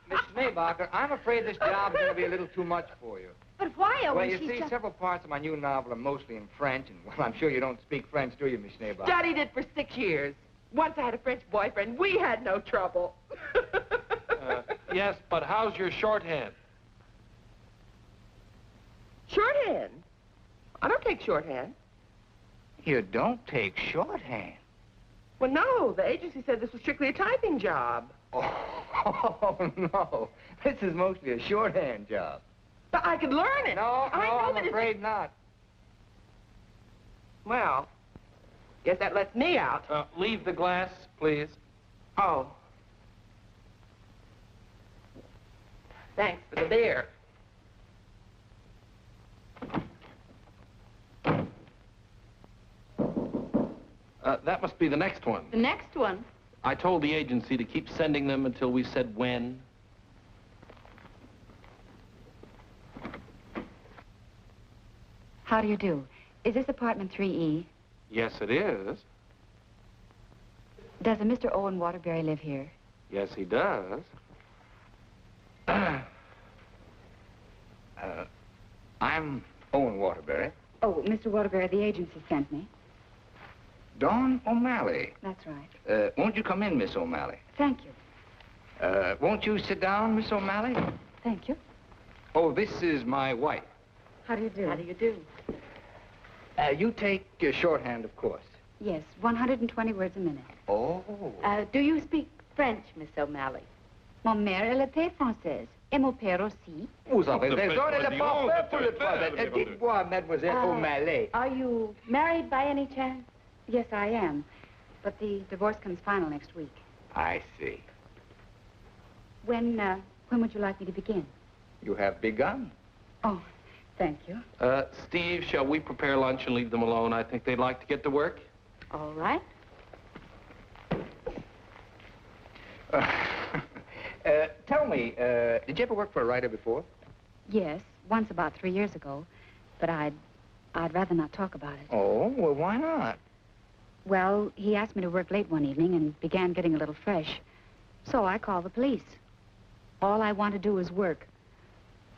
Miss Schneebacher, I'm afraid this job's going to be a little too much for you. But why, Owen? Well, you see, several parts of my new novel are mostly in French, and, well, I'm sure you don't speak French, do you, Miss Schneebacher? Studied it for 6 years. Once I had a French boyfriend. We had no trouble. Yes, but how's your shorthand? Shorthand? I don't take shorthand. You don't take shorthand? Well, no. The agency said this was strictly a typing job. Oh, no. This is mostly a shorthand job. But I could learn it. I'm afraid not. Well, guess that lets me out. Leave the glass, please. Oh. Thanks for the beer. That must be the next one. The next one? I told the agency to keep sending them until we said when. How do you do? Is this apartment 3E? Yes, it is. Does a Mr. Owen Waterbury live here? Yes, he does. I'm Owen Waterbury. Oh, Mr. Waterbury, the agency sent me. Dawn O'Malley. That's right. Won't you come in, Miss O'Malley? Thank you. Won't you sit down, Miss O'Malley? Thank you. Oh, this is my wife. How do you do? How do you do? You take shorthand, of course. Yes, 120 words a minute. Oh. Do you speak French, Miss O'Malley? Mon mère, elle était française. Et mon père aussi. Vous avez raison, elle est pas faite pour le travail. Dites-moi, Mademoiselle O'Malley. Are you married by any chance? Yes, I am. But the divorce comes final next week. I see. When would you like me to begin? You have begun. Oh, thank you. Steve, shall we prepare lunch and leave them alone? I think they'd like to get to work. All right. Tell me, did you ever work for a writer before? Yes, once about 3 years ago. But I'd rather not talk about it. Oh, well, why not? Well, he asked me to work late one evening and began getting a little fresh. So I called the police. All I want to do is work.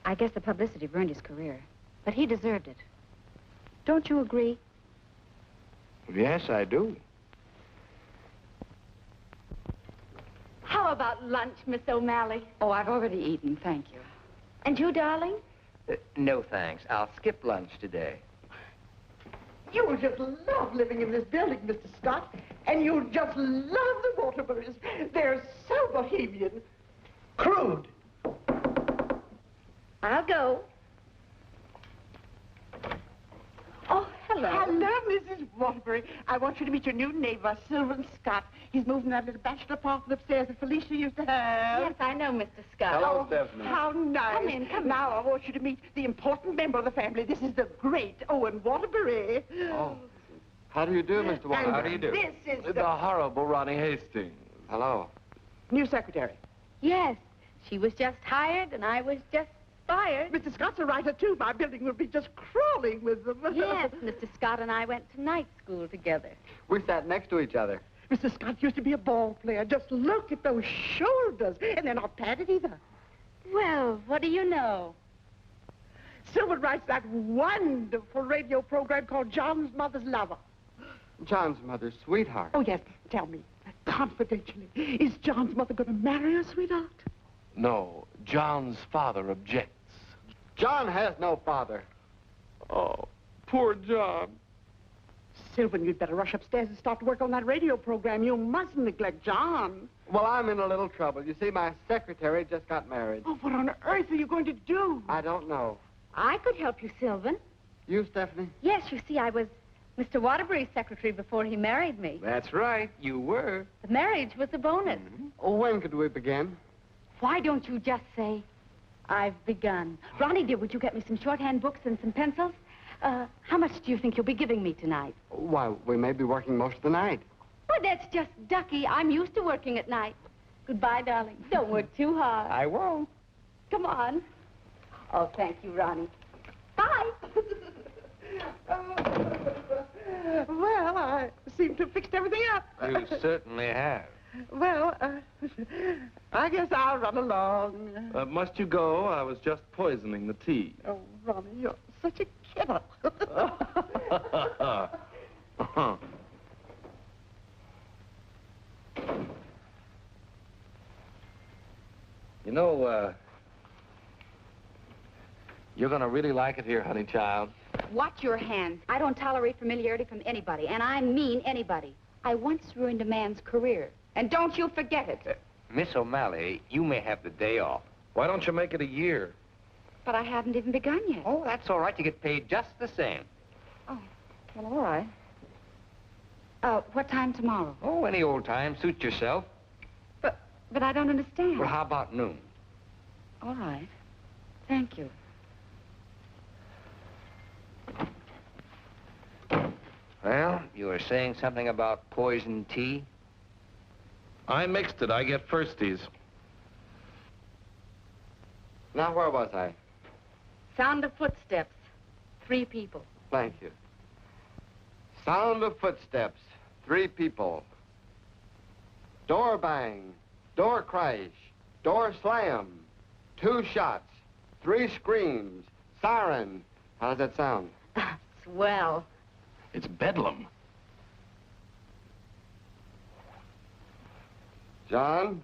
I guess the publicity ruined his career. But he deserved it. Don't you agree? Yes, I do. How about lunch, Miss O'Malley? Oh, I've already eaten, thank you. And you, darling? No, thanks. I'll skip lunch today. You will just love living in this building, Mr. Scott. And you'll just love the Waterburys. They're so bohemian. Crude. I'll go. Oh, hello. Hello, Mrs. Waterbury. I want you to meet your new neighbor, Sylvan Scott. He's moving that little bachelor apartment upstairs that Felicia used to have. Yes, I know, Mr. Scott. Hello, Stephanie. How nice. Come in, come in. Now I want you to meet the important member of the family. This is the great Owen Waterbury. Oh. How do you do, Mr. Waterbury? And How do you do? This is The horrible Ronnie Hastings. Hello. new secretary. Yes, she was just hired and I was just fired. Mr. Scott's a writer, too. My building will be just crawling with them. Yes, Mr. Scott and I went to night school together. We sat next to each other. Mr. Scott used to be a ball player. Just look at those shoulders. And they're not padded either. Well, what do you know? Silver writes that wonderful radio program called John's Mother's Lover. John's mother's sweetheart. Oh, yes. Tell me, confidentially, is John's mother going to marry her, sweetheart? No, John's father objects. John has no father. Oh, poor John. Sylvan, you'd better rush upstairs and start to work on that radio program. You mustn't neglect John. Well, I'm in a little trouble. You see, my secretary just got married. Oh, what on earth are you going to do? I don't know. I could help you, Sylvan. You, Stephanie? Yes, you see, I was Mr. Waterbury's secretary before he married me. That's right, you were. The marriage was a bonus. Oh, when could we begin? Why don't you just say, I've begun? Ronnie, dear, would you get me some shorthand books and some pencils? How much do you think you'll be giving me tonight? Why, we may be working most of the night. Well, that's just ducky. I'm used to working at night. Goodbye, darling. Don't work too hard. I won't. Come on. Oh, thank you, Ronnie. Bye. Well, I seem to have fixed everything up. You certainly have. Well, I guess I'll run along. Must you go? I was just poisoning the tea. Oh, Ronnie, you're such a kidder. You know, you're gonna really like it here, honey child. Watch your hands. I don't tolerate familiarity from anybody, and I mean anybody. I once ruined a man's career, and don't you forget it. Miss O'Malley, you may have the day off. Why don't you make it a year? But I haven't even begun yet. Oh, that's all right. You get paid just the same. Oh, well, all right. What time tomorrow? Oh, any old time. Suit yourself. But I don't understand. Well, how about noon? All right. Thank you. Well, you were saying something about poison tea? I mixed it. I get firsties. Now, where was I? Sound of footsteps. 3 people. Thank you. Sound of footsteps. 3 people. Door bang. Door crash. Door slam. 2 shots. 3 screams. Siren. How does that sound? Swell. It's bedlam. John,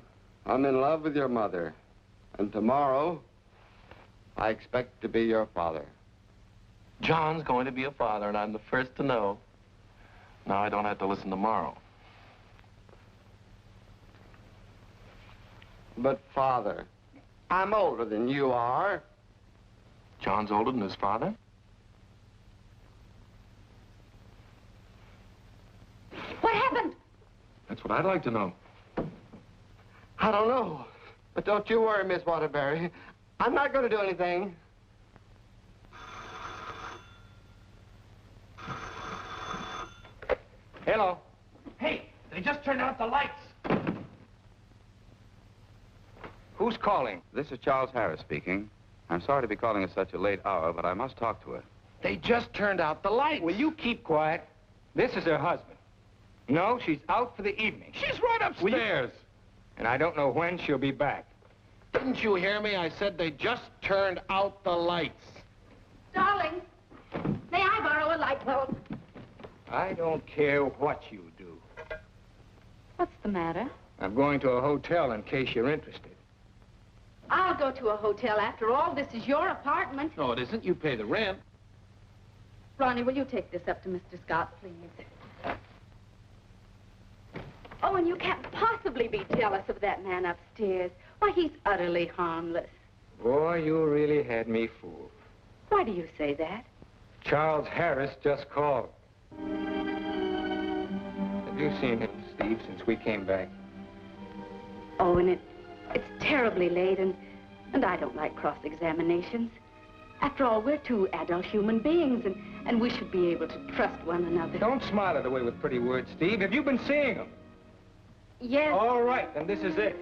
I'm in love with your mother. And tomorrow, I expect to be your father. John's going to be a father, and I'm the first to know. Now I don't have to listen tomorrow. But, Father, I'm older than you are. John's older than his father? What happened? That's what I'd like to know. I don't know. But don't you worry, Miss Waterbury. I'm not going to do anything. Hello. Hey, they just turned out the lights. Who's calling? This is Charles Harris speaking. I'm sorry to be calling at such a late hour, but I must talk to her. They just turned out the lights. Will you keep quiet? This is her husband. No, she's out for the evening. She's right upstairs. And I don't know when she'll be back. Didn't you hear me? I said they just turned out the lights. Darling, may I borrow a light bulb? I don't care what you do. What's the matter? I'm going to a hotel in case you're interested. I'll go to a hotel. After all, this is your apartment. No, it isn't. You pay the rent. Ronnie, will you take this up to Mr. Scott, please? Oh, and you can't possibly be jealous of that man upstairs. Why, he's utterly harmless. Boy, you really had me fooled. Why do you say that? Charles Harris just called. Have you seen him, Steve, since we came back? Oh, and it's terribly late, and I don't like cross-examinations. After all, we're two adult human beings, and we should be able to trust one another. Don't smile it away with pretty words, Steve. Have you been seeing him? Yes. All right, then this is it.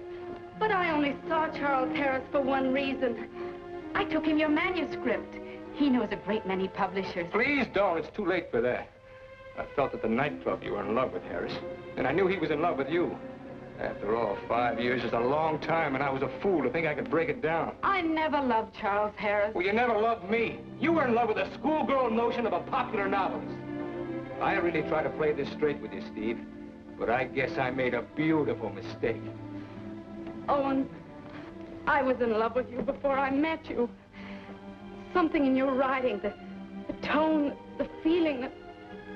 But I only saw Charles Harris for one reason. I took him your manuscript. He knows a great many publishers. Please don't. It's too late for that. I felt at the nightclub you were in love with Harris. And I knew he was in love with you. After all, 5 years is a long time, and I was a fool to think I could break it down. I never loved Charles Harris. Well, you never loved me. You were in love with a schoolgirl notion of a popular novelist. I really try to play this straight with you, Steve. But I guess I made a beautiful mistake. Owen, I was in love with you before I met you. Something in your writing, the tone, the feeling,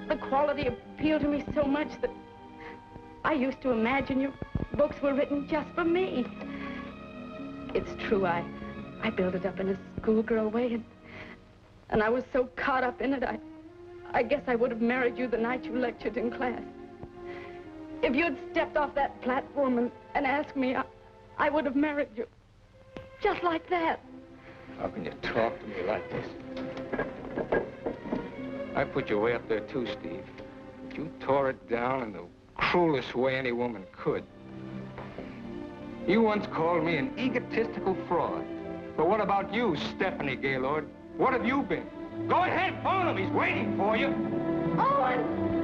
the quality appealed to me so much that I used to imagine your books were written just for me. It's true, I built it up in a schoolgirl way, and I was so caught up in it, I guess I would have married you the night you lectured in class. If you'd stepped off that platform and asked me, I would have married you. Just like that. How can you talk to me like this? I put you way up there too, Steve. But you tore it down in the cruelest way any woman could. You once called me an egotistical fraud. But what about you, Stephanie Gaylord? What have you been? Go ahead, phone him. He's waiting for you. Owen!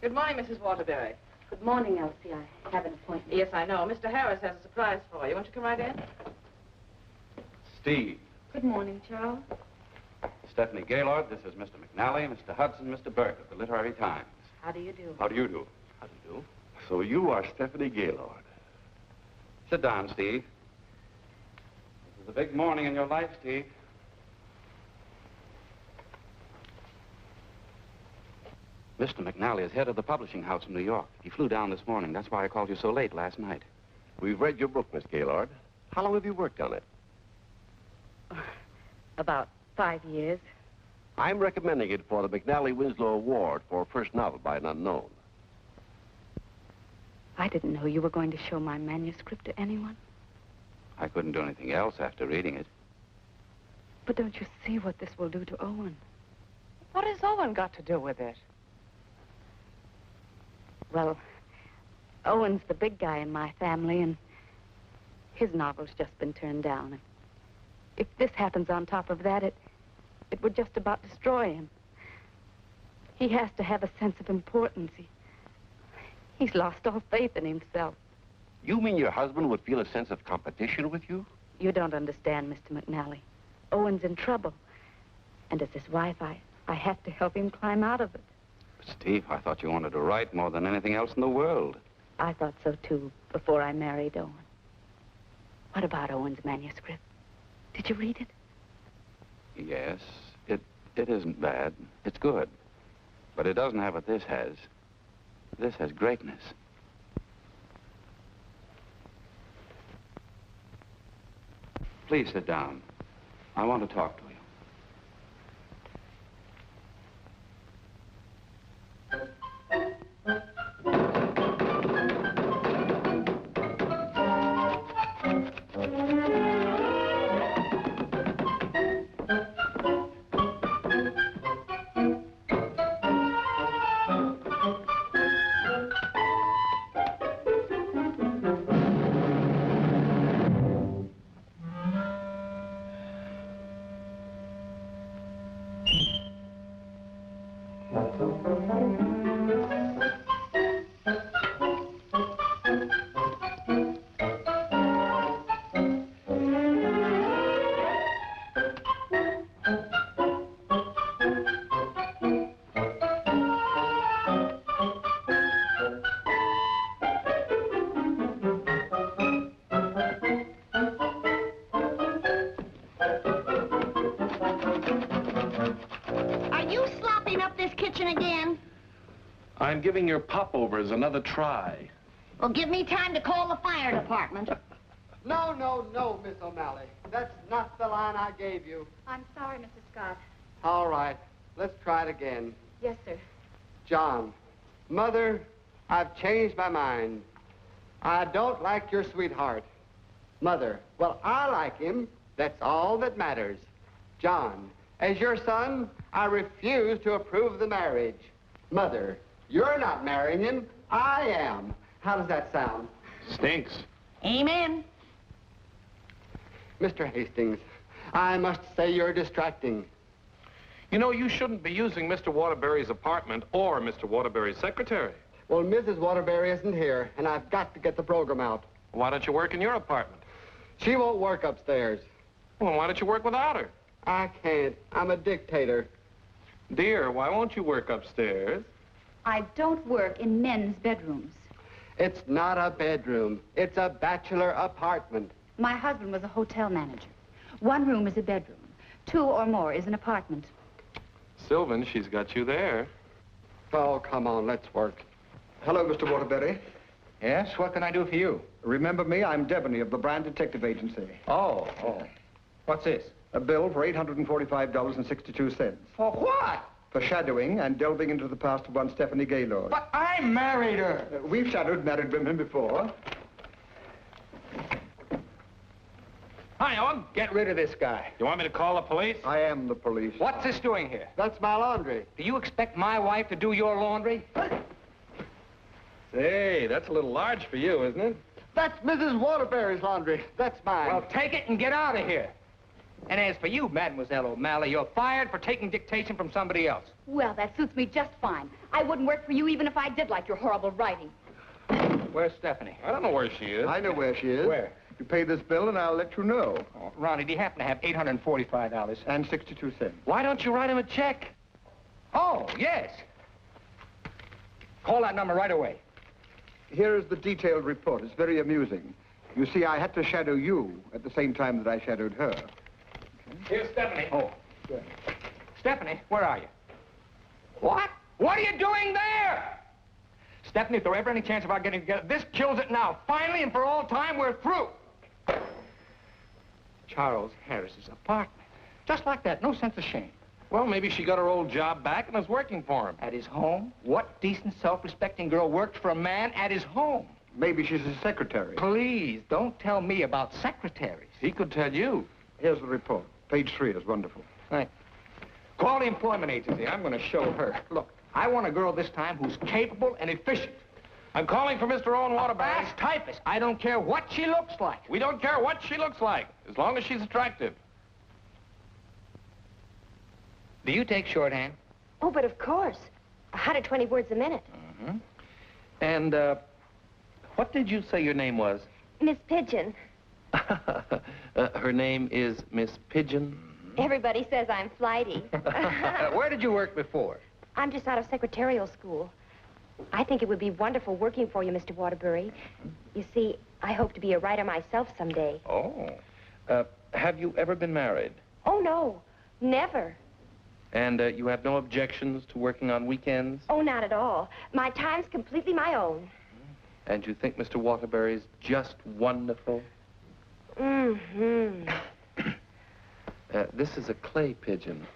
Good morning, Mrs. Waterbury. Good morning, Elsie. I have an appointment. Yes, I know. Mr. Harris has a surprise for you. Won't you come right in? Steve. Good morning, Charles. Stephanie Gaylord, this is Mr. McNally, Mr. Hudson, Mr. Burke of the Literary Times. How do you do? How do you do? How do you do? So you are Stephanie Gaylord. Sit down, Steve. This is a big morning in your life, Steve. Mr. McNally is head of the publishing house in New York. He flew down this morning. That's why I called you so late last night. We've read your book, Miss Gaylord. How long have you worked on it? About 5 years. I'm recommending it for the McNally Winslow Award for first novel by an unknown. I didn't know you were going to show my manuscript to anyone. I couldn't do anything else after reading it. But don't you see what this will do to Owen? What has Owen got to do with it? Well, Owen's the big guy in my family, and his novel's just been turned down. If this happens on top of that, it would just about destroy him. He has to have a sense of importance. He's lost all faith in himself. You mean your husband would feel a sense of competition with you? You don't understand, Mr. McNally. Owen's in trouble. And as his wife, I have to help him climb out of it. Steve, I thought you wanted to write more than anything else in the world. I thought so, too, before I married Owen. What about Owen's manuscript? Did you read it? Yes, it isn't bad. It's good. But it doesn't have what this has. This has greatness. Please sit down. I want to talk to you. I'm giving your popovers another try. Well, give me time to call the fire department. No, no, no, Miss O'Malley. That's not the line I gave you. I'm sorry, Mr. Scott. All right, let's try it again. Yes, sir. John, Mother, I've changed my mind. I don't like your sweetheart. Mother, well, I like him. That's all that matters. John, as your son, I refuse to approve the marriage. Mother, you're not marrying him. I am. How does that sound? Stinks. Amen. Mr. Hastings, I must say you're distracting. You know, you shouldn't be using Mr. Waterbury's apartment or Mr. Waterbury's secretary. Well, Mrs. Waterbury isn't here, and I've got to get the program out. Why don't you work in your apartment? She won't work upstairs. Well, why don't you work without her? I can't. I'm a dictator. Dear, why won't you work upstairs? I don't work in men's bedrooms. It's not a bedroom. It's a bachelor apartment. My husband was a hotel manager. One room is a bedroom. Two or more is an apartment. Sylvan, she's got you there. Oh, come on, let's work. Hello, Mr. Waterbury. Yes, what can I do for you? Remember me? I'm Devaney of the Brand Detective Agency. Oh. What's this? A bill for $845.62. For what? For shadowing and delving into the past of one Stephanie Gaylord. But I married her. We've shadowed married women before. Hi, Owen. Get rid of this guy. You want me to call the police? I am the police. What's this doing here? That's my laundry. Do you expect my wife to do your laundry? Say, that's a little large for you, isn't it? That's Mrs. Waterbury's laundry. That's mine. Well, take it and get out of here. And as for you, Mademoiselle O'Malley, you're fired for taking dictation from somebody else. Well, that suits me just fine. I wouldn't work for you even if I did like your horrible writing. Where's Stephanie? I don't know where she is. I know where she is. Where? You pay this bill and I'll let you know. Oh, Ronnie, do you happen to have $845? And 62 cents. Why don't you write him a check? Oh, yes. Call that number right away. Here is the detailed report. It's very amusing. You see, I had to shadow you at the same time that I shadowed her. Here's Stephanie. Oh, good. Stephanie, where are you? What? What are you doing there? Stephanie, if there were ever any chance of our getting together, this kills it now. Finally and for all time, we're through. Charles Harris's apartment. Just like that, no sense of shame. Well, maybe she got her old job back and is working for him. At his home? What decent, self-respecting girl worked for a man at his home? Maybe she's his secretary. Please, don't tell me about secretaries. He could tell you. Here's the report. Page 3 is wonderful. Right. Call the employment agency. I'm going to show her. Look, I want a girl this time who's capable and efficient. I'm calling for Mr. Owen Waterbury. Fast typist. I don't care what she looks like. We don't care what she looks like, as long as she's attractive. Do you take shorthand? Oh, but of course. 120 words a minute. Mm-hmm. And, What did you say your name was? Miss Pigeon. Her name is Miss Pigeon. Everybody says I'm flighty. Where did you work before? I'm just out of secretarial school. I think it would be wonderful working for you, Mr. Waterbury. You see, I hope to be a writer myself someday. Oh. Have you ever been married? Oh, no. Never. And you have no objections to working on weekends? Oh, not at all. My time's completely my own. And you think Mr. Waterbury's just wonderful? Mm-hmm. This is a clay pigeon.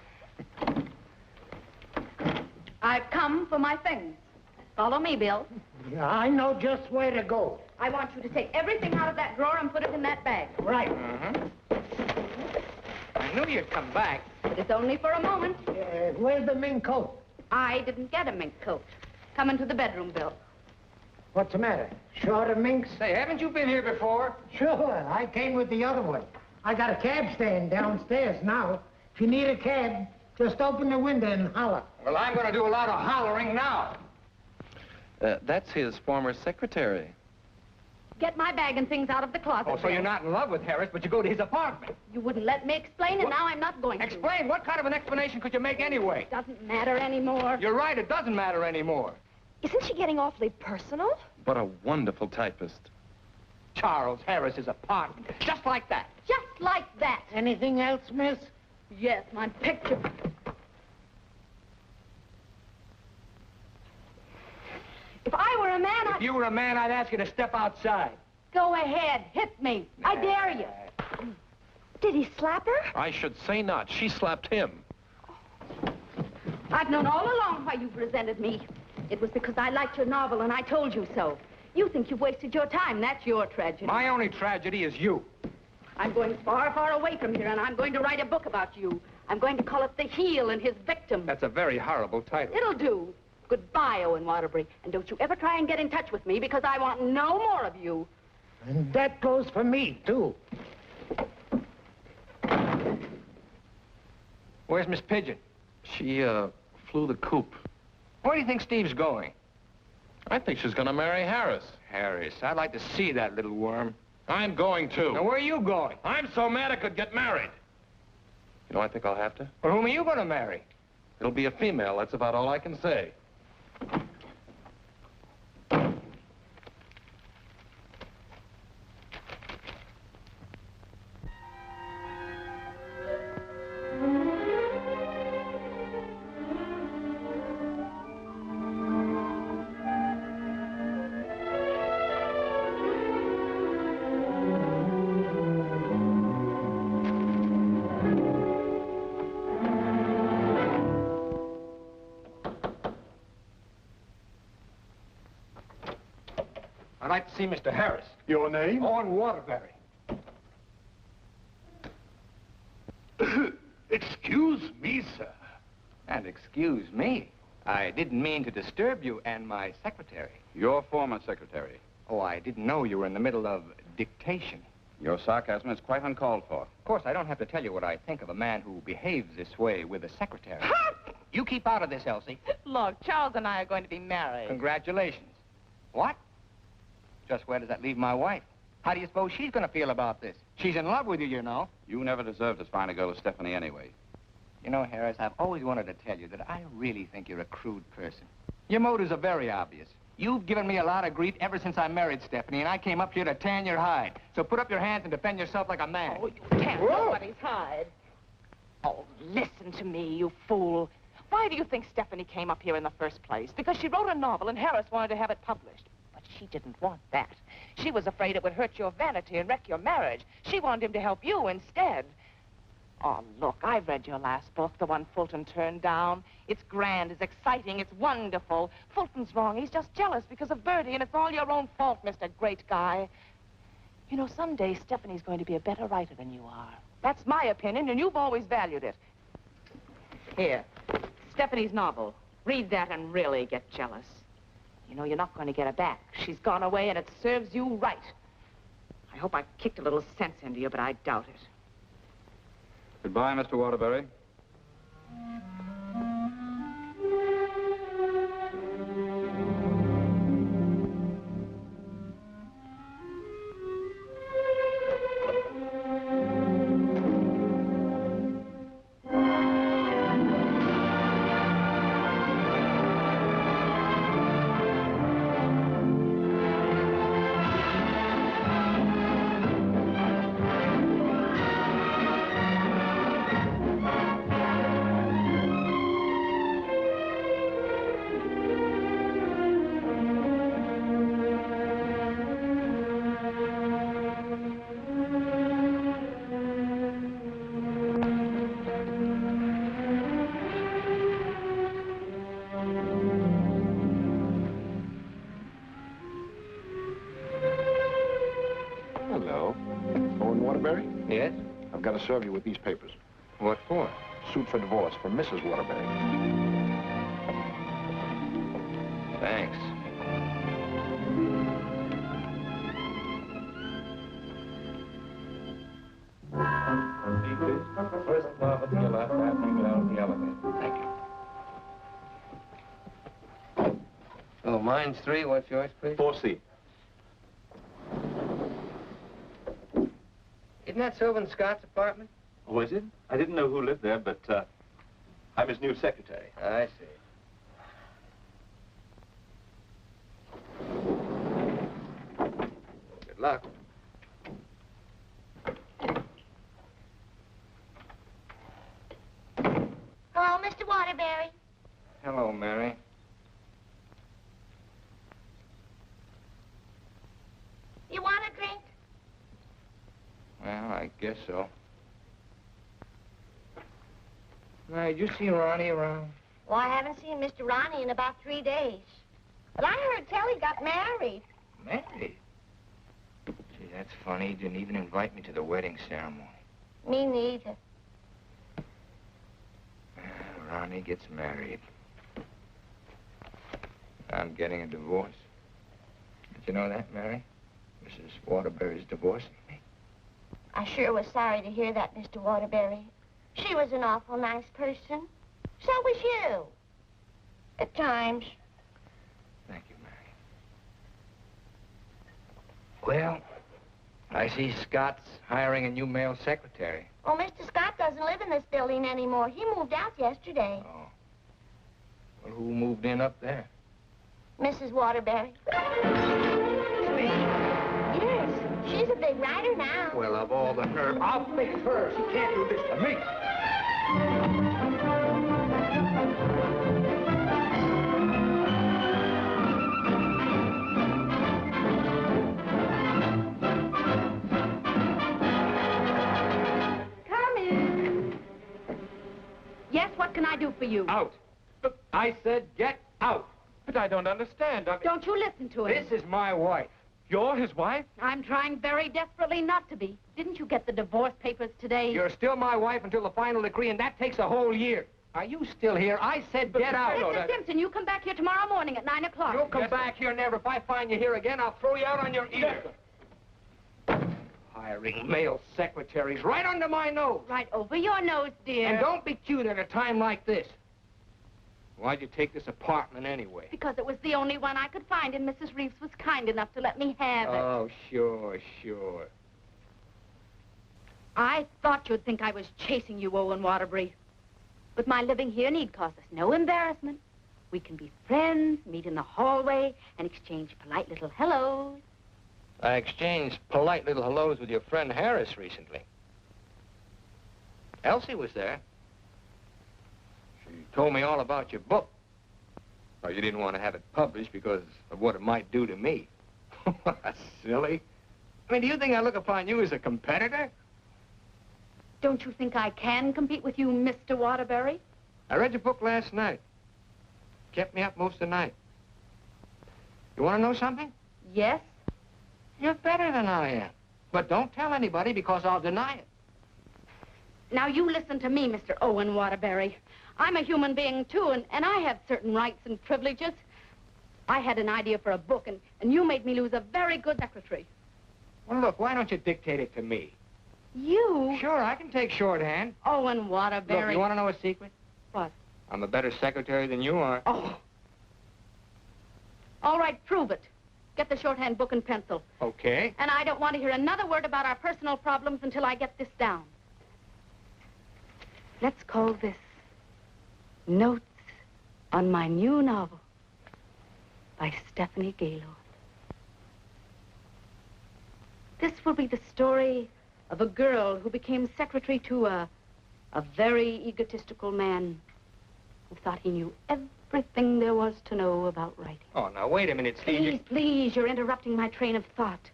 I've come for my things. Follow me, Bill. Yeah, I know just where to go. I want you to take everything out of that drawer and put it in that bag. Right. I knew you'd come back. But it's only for a moment. Where's the mink coat? I didn't get a mink coat. Come into the bedroom, Bill. What's the matter? Short of minks? Say, haven't you been here before? Sure, I came with the other one. I got a cab stand downstairs now. If you need a cab, just open the window and holler. Well, I'm going to do a lot of hollering now. That's his former secretary. Get my bag and things out of the closet. Oh, so you're not in love with Harris, but you go to his apartment. You wouldn't let me explain, and now I'm not going to. Explain? What kind of an explanation could you make anyway? Doesn't matter anymore. You're right, it doesn't matter anymore. Isn't she getting awfully personal? What a wonderful typist. Charles Harris's apartment. Just like that. Just like that. Anything else, miss? Yes, my picture. If I were a man, If you were a man, I'd ask you to step outside. Go ahead, hit me. I dare you. Did he slap her? I should say not. She slapped him. I've known all along why you've resented me. It was because I liked your novel, and I told you so. You think you've wasted your time. That's your tragedy. My only tragedy is you. I'm going far, far away from here, and I'm going to write a book about you. I'm going to call it The Heel and His Victim. That's a very horrible title. It'll do. Goodbye, Owen Waterbury. And don't you ever try and get in touch with me, because I want no more of you. And that goes for me, too. Where's Miss Pigeon? She, flew the coop. Where do you think Steve's going? I think she's gonna marry Harris. Harris. I'd like to see that little worm. I'm going to. Now, where are you going? I'm so mad I could get married. You know, I think I'll have to. Well, whom are you going to marry? It'll be a female. That's about all I can say. I'd like to see Mr. Harris. Your name? Owen Waterbury. Excuse me, sir. And excuse me. I didn't mean to disturb you and my secretary. Your former secretary. Oh, I didn't know you were in the middle of dictation. Your sarcasm is quite uncalled for. Of course, I don't have to tell you what I think of a man who behaves this way with a secretary. You keep out of this, Elsie. Look, Charles and I are going to be married. Congratulations. What? Just where does that leave my wife? How do you suppose she's going to feel about this? She's in love with you, you know. You never deserved as fine a girl as Stephanie anyway. You know, Harris, I've always wanted to tell you that I really think you're a crude person. Your motives are very obvious. You've given me a lot of grief ever since I married Stephanie, and I came up here to tan your hide. So put up your hands and defend yourself like a man. Oh, you can't nobody's hide. Oh, listen to me, you fool. Why do you think Stephanie came up here in the first place? Because she wrote a novel and Harris wanted to have it published. But she didn't want that. She was afraid it would hurt your vanity and wreck your marriage. She wanted him to help you instead. Oh, look, I've read your last book, the one Fulton turned down. It's grand, it's exciting, it's wonderful. Fulton's wrong. He's just jealous because of Bertie, and it's all your own fault, Mr. Great Guy. You know, someday Stephanie's going to be a better writer than you are. That's my opinion, and you've always valued it. Here, Stephanie's novel. Read that and really get jealous. You know, you're not going to get her back. She's gone away, and it serves you right. I hope I kicked a little sense into you, but I doubt it. Goodbye, Mr. Waterbury. Waterbury? Yes? I've got to serve you with these papers. What for? Suit for divorce for Mrs. Waterbury. Thanks. First love in your left, passing down the elevator. Thank you. Oh, mine's 3. What's yours, please? 4C. Isn't that Sylvan Scott's apartment? Oh, is it? I didn't know who lived there, but I'm his new secretary. I see. Good luck. Hello, Mr. Waterbury. Hello, Mary. You want a drink? Well, I guess so. Mary, did you see Ronnie around? Well, I haven't seen Mr. Ronnie in about 3 days. But I heard tell he got married. Married? Gee, that's funny. He didn't even invite me to the wedding ceremony. Me neither. Ronnie gets married. I'm getting a divorce. Did you know that, Mary? Mrs. Waterbury's divorcing me. I sure was sorry to hear that, Mr. Waterbury. She was an awful nice person. So was you. At times. Thank you, Mary. Well, I see Scott's hiring a new male secretary. Oh, Mr. Scott doesn't live in this building anymore. He moved out yesterday. Oh. Well, who moved in up there? Mrs. Waterbury. Yes, she's a big writer now. Well, of all the nerve, I'll fix her. She can't do this to me. Come in. Yes, what can I do for you? Out. I said get out. But I don't understand. Don't you listen to him. This is my wife. You're his wife? I'm trying very desperately not to be. Didn't you get the divorce papers today? You're still my wife until the final decree, and that takes a whole year. Are you still here? I said get out. Mr. Simpson, you come back here tomorrow morning at 9 o'clock. You'll come back here never. If I find you here again, I'll throw you out on your ear. Hiring male secretaries right under my nose. Right over your nose, dear. And don't be cute at a time like this. Why'd you take this apartment anyway? Because it was the only one I could find, and Mrs. Reeves was kind enough to let me have it. Oh, sure, sure. I thought you'd think I was chasing you, Owen Waterbury. But my living here need cause us no embarrassment. We can be friends, meet in the hallway, and exchange polite little hellos. I exchanged polite little hellos with your friend Harris recently. Elsie was there. She told me all about your book. Oh, you didn't want to have it published because of what it might do to me. Silly. I mean, do you think I look upon you as a competitor? Don't you think I can compete with you, Mr. Waterbury? I read your book last night. Kept me up most of the night. You want to know something? Yes. You're better than I am. But don't tell anybody because I'll deny it. Now, you listen to me, Mr. Owen Waterbury. I'm a human being, too, and I have certain rights and privileges. I had an idea for a book, and you made me lose a very good secretary. Well, look, why don't you dictate it to me? You? Sure, I can take shorthand. Owen Waterbury. Look, you want to know a secret? What? I'm a better secretary than you are. Oh. All right, prove it. Get the shorthand book and pencil. Okay. And I don't want to hear another word about our personal problems until I get this down. Let's call this Notes on My New Novel by Stephanie Gaylord. This will be the story of a girl who became secretary to a very egotistical man who thought he knew everything there was to know about writing. Oh, now, wait a minute, Steve. Please, you're interrupting my train of thought.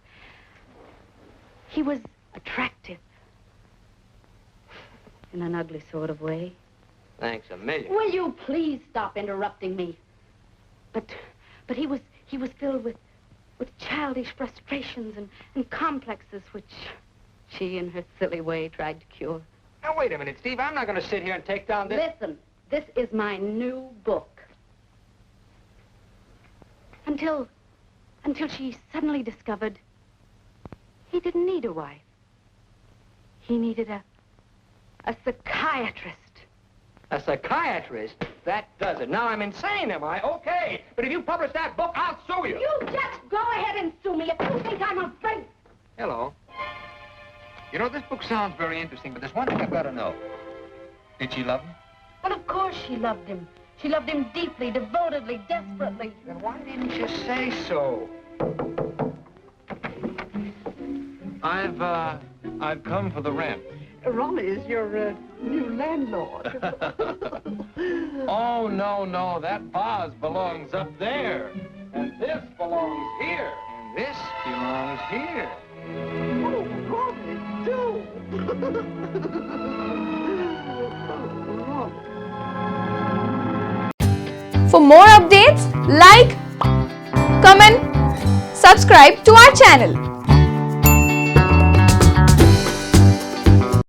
He was attractive. In an ugly sort of way. Thanks a million. Will you please stop interrupting me? But he was filled with childish frustrations and complexes which she, in her silly way, tried to cure. Now, wait a minute, Steve. I'm not going to sit here and take down this... Listen, this is my new book. Until she suddenly discovered he didn't need a wife. He needed a psychiatrist. A psychiatrist? That does it. Now I'm insane, am I? Okay. But if you publish that book, I'll sue you. You just go ahead and sue me if you think I'm afraid. Hello. You know, this book sounds very interesting, but there's one thing I've got to know. Did she love him? Well, of course she loved him. She loved him deeply, devotedly, desperately. Then why didn't you say so? I've come for the rent. Ronnie is your new landlord. Oh, no. That vase belongs up there. And this belongs here. And this belongs here. Oh, Ronnie, do. For more updates, like, comment, subscribe to our channel.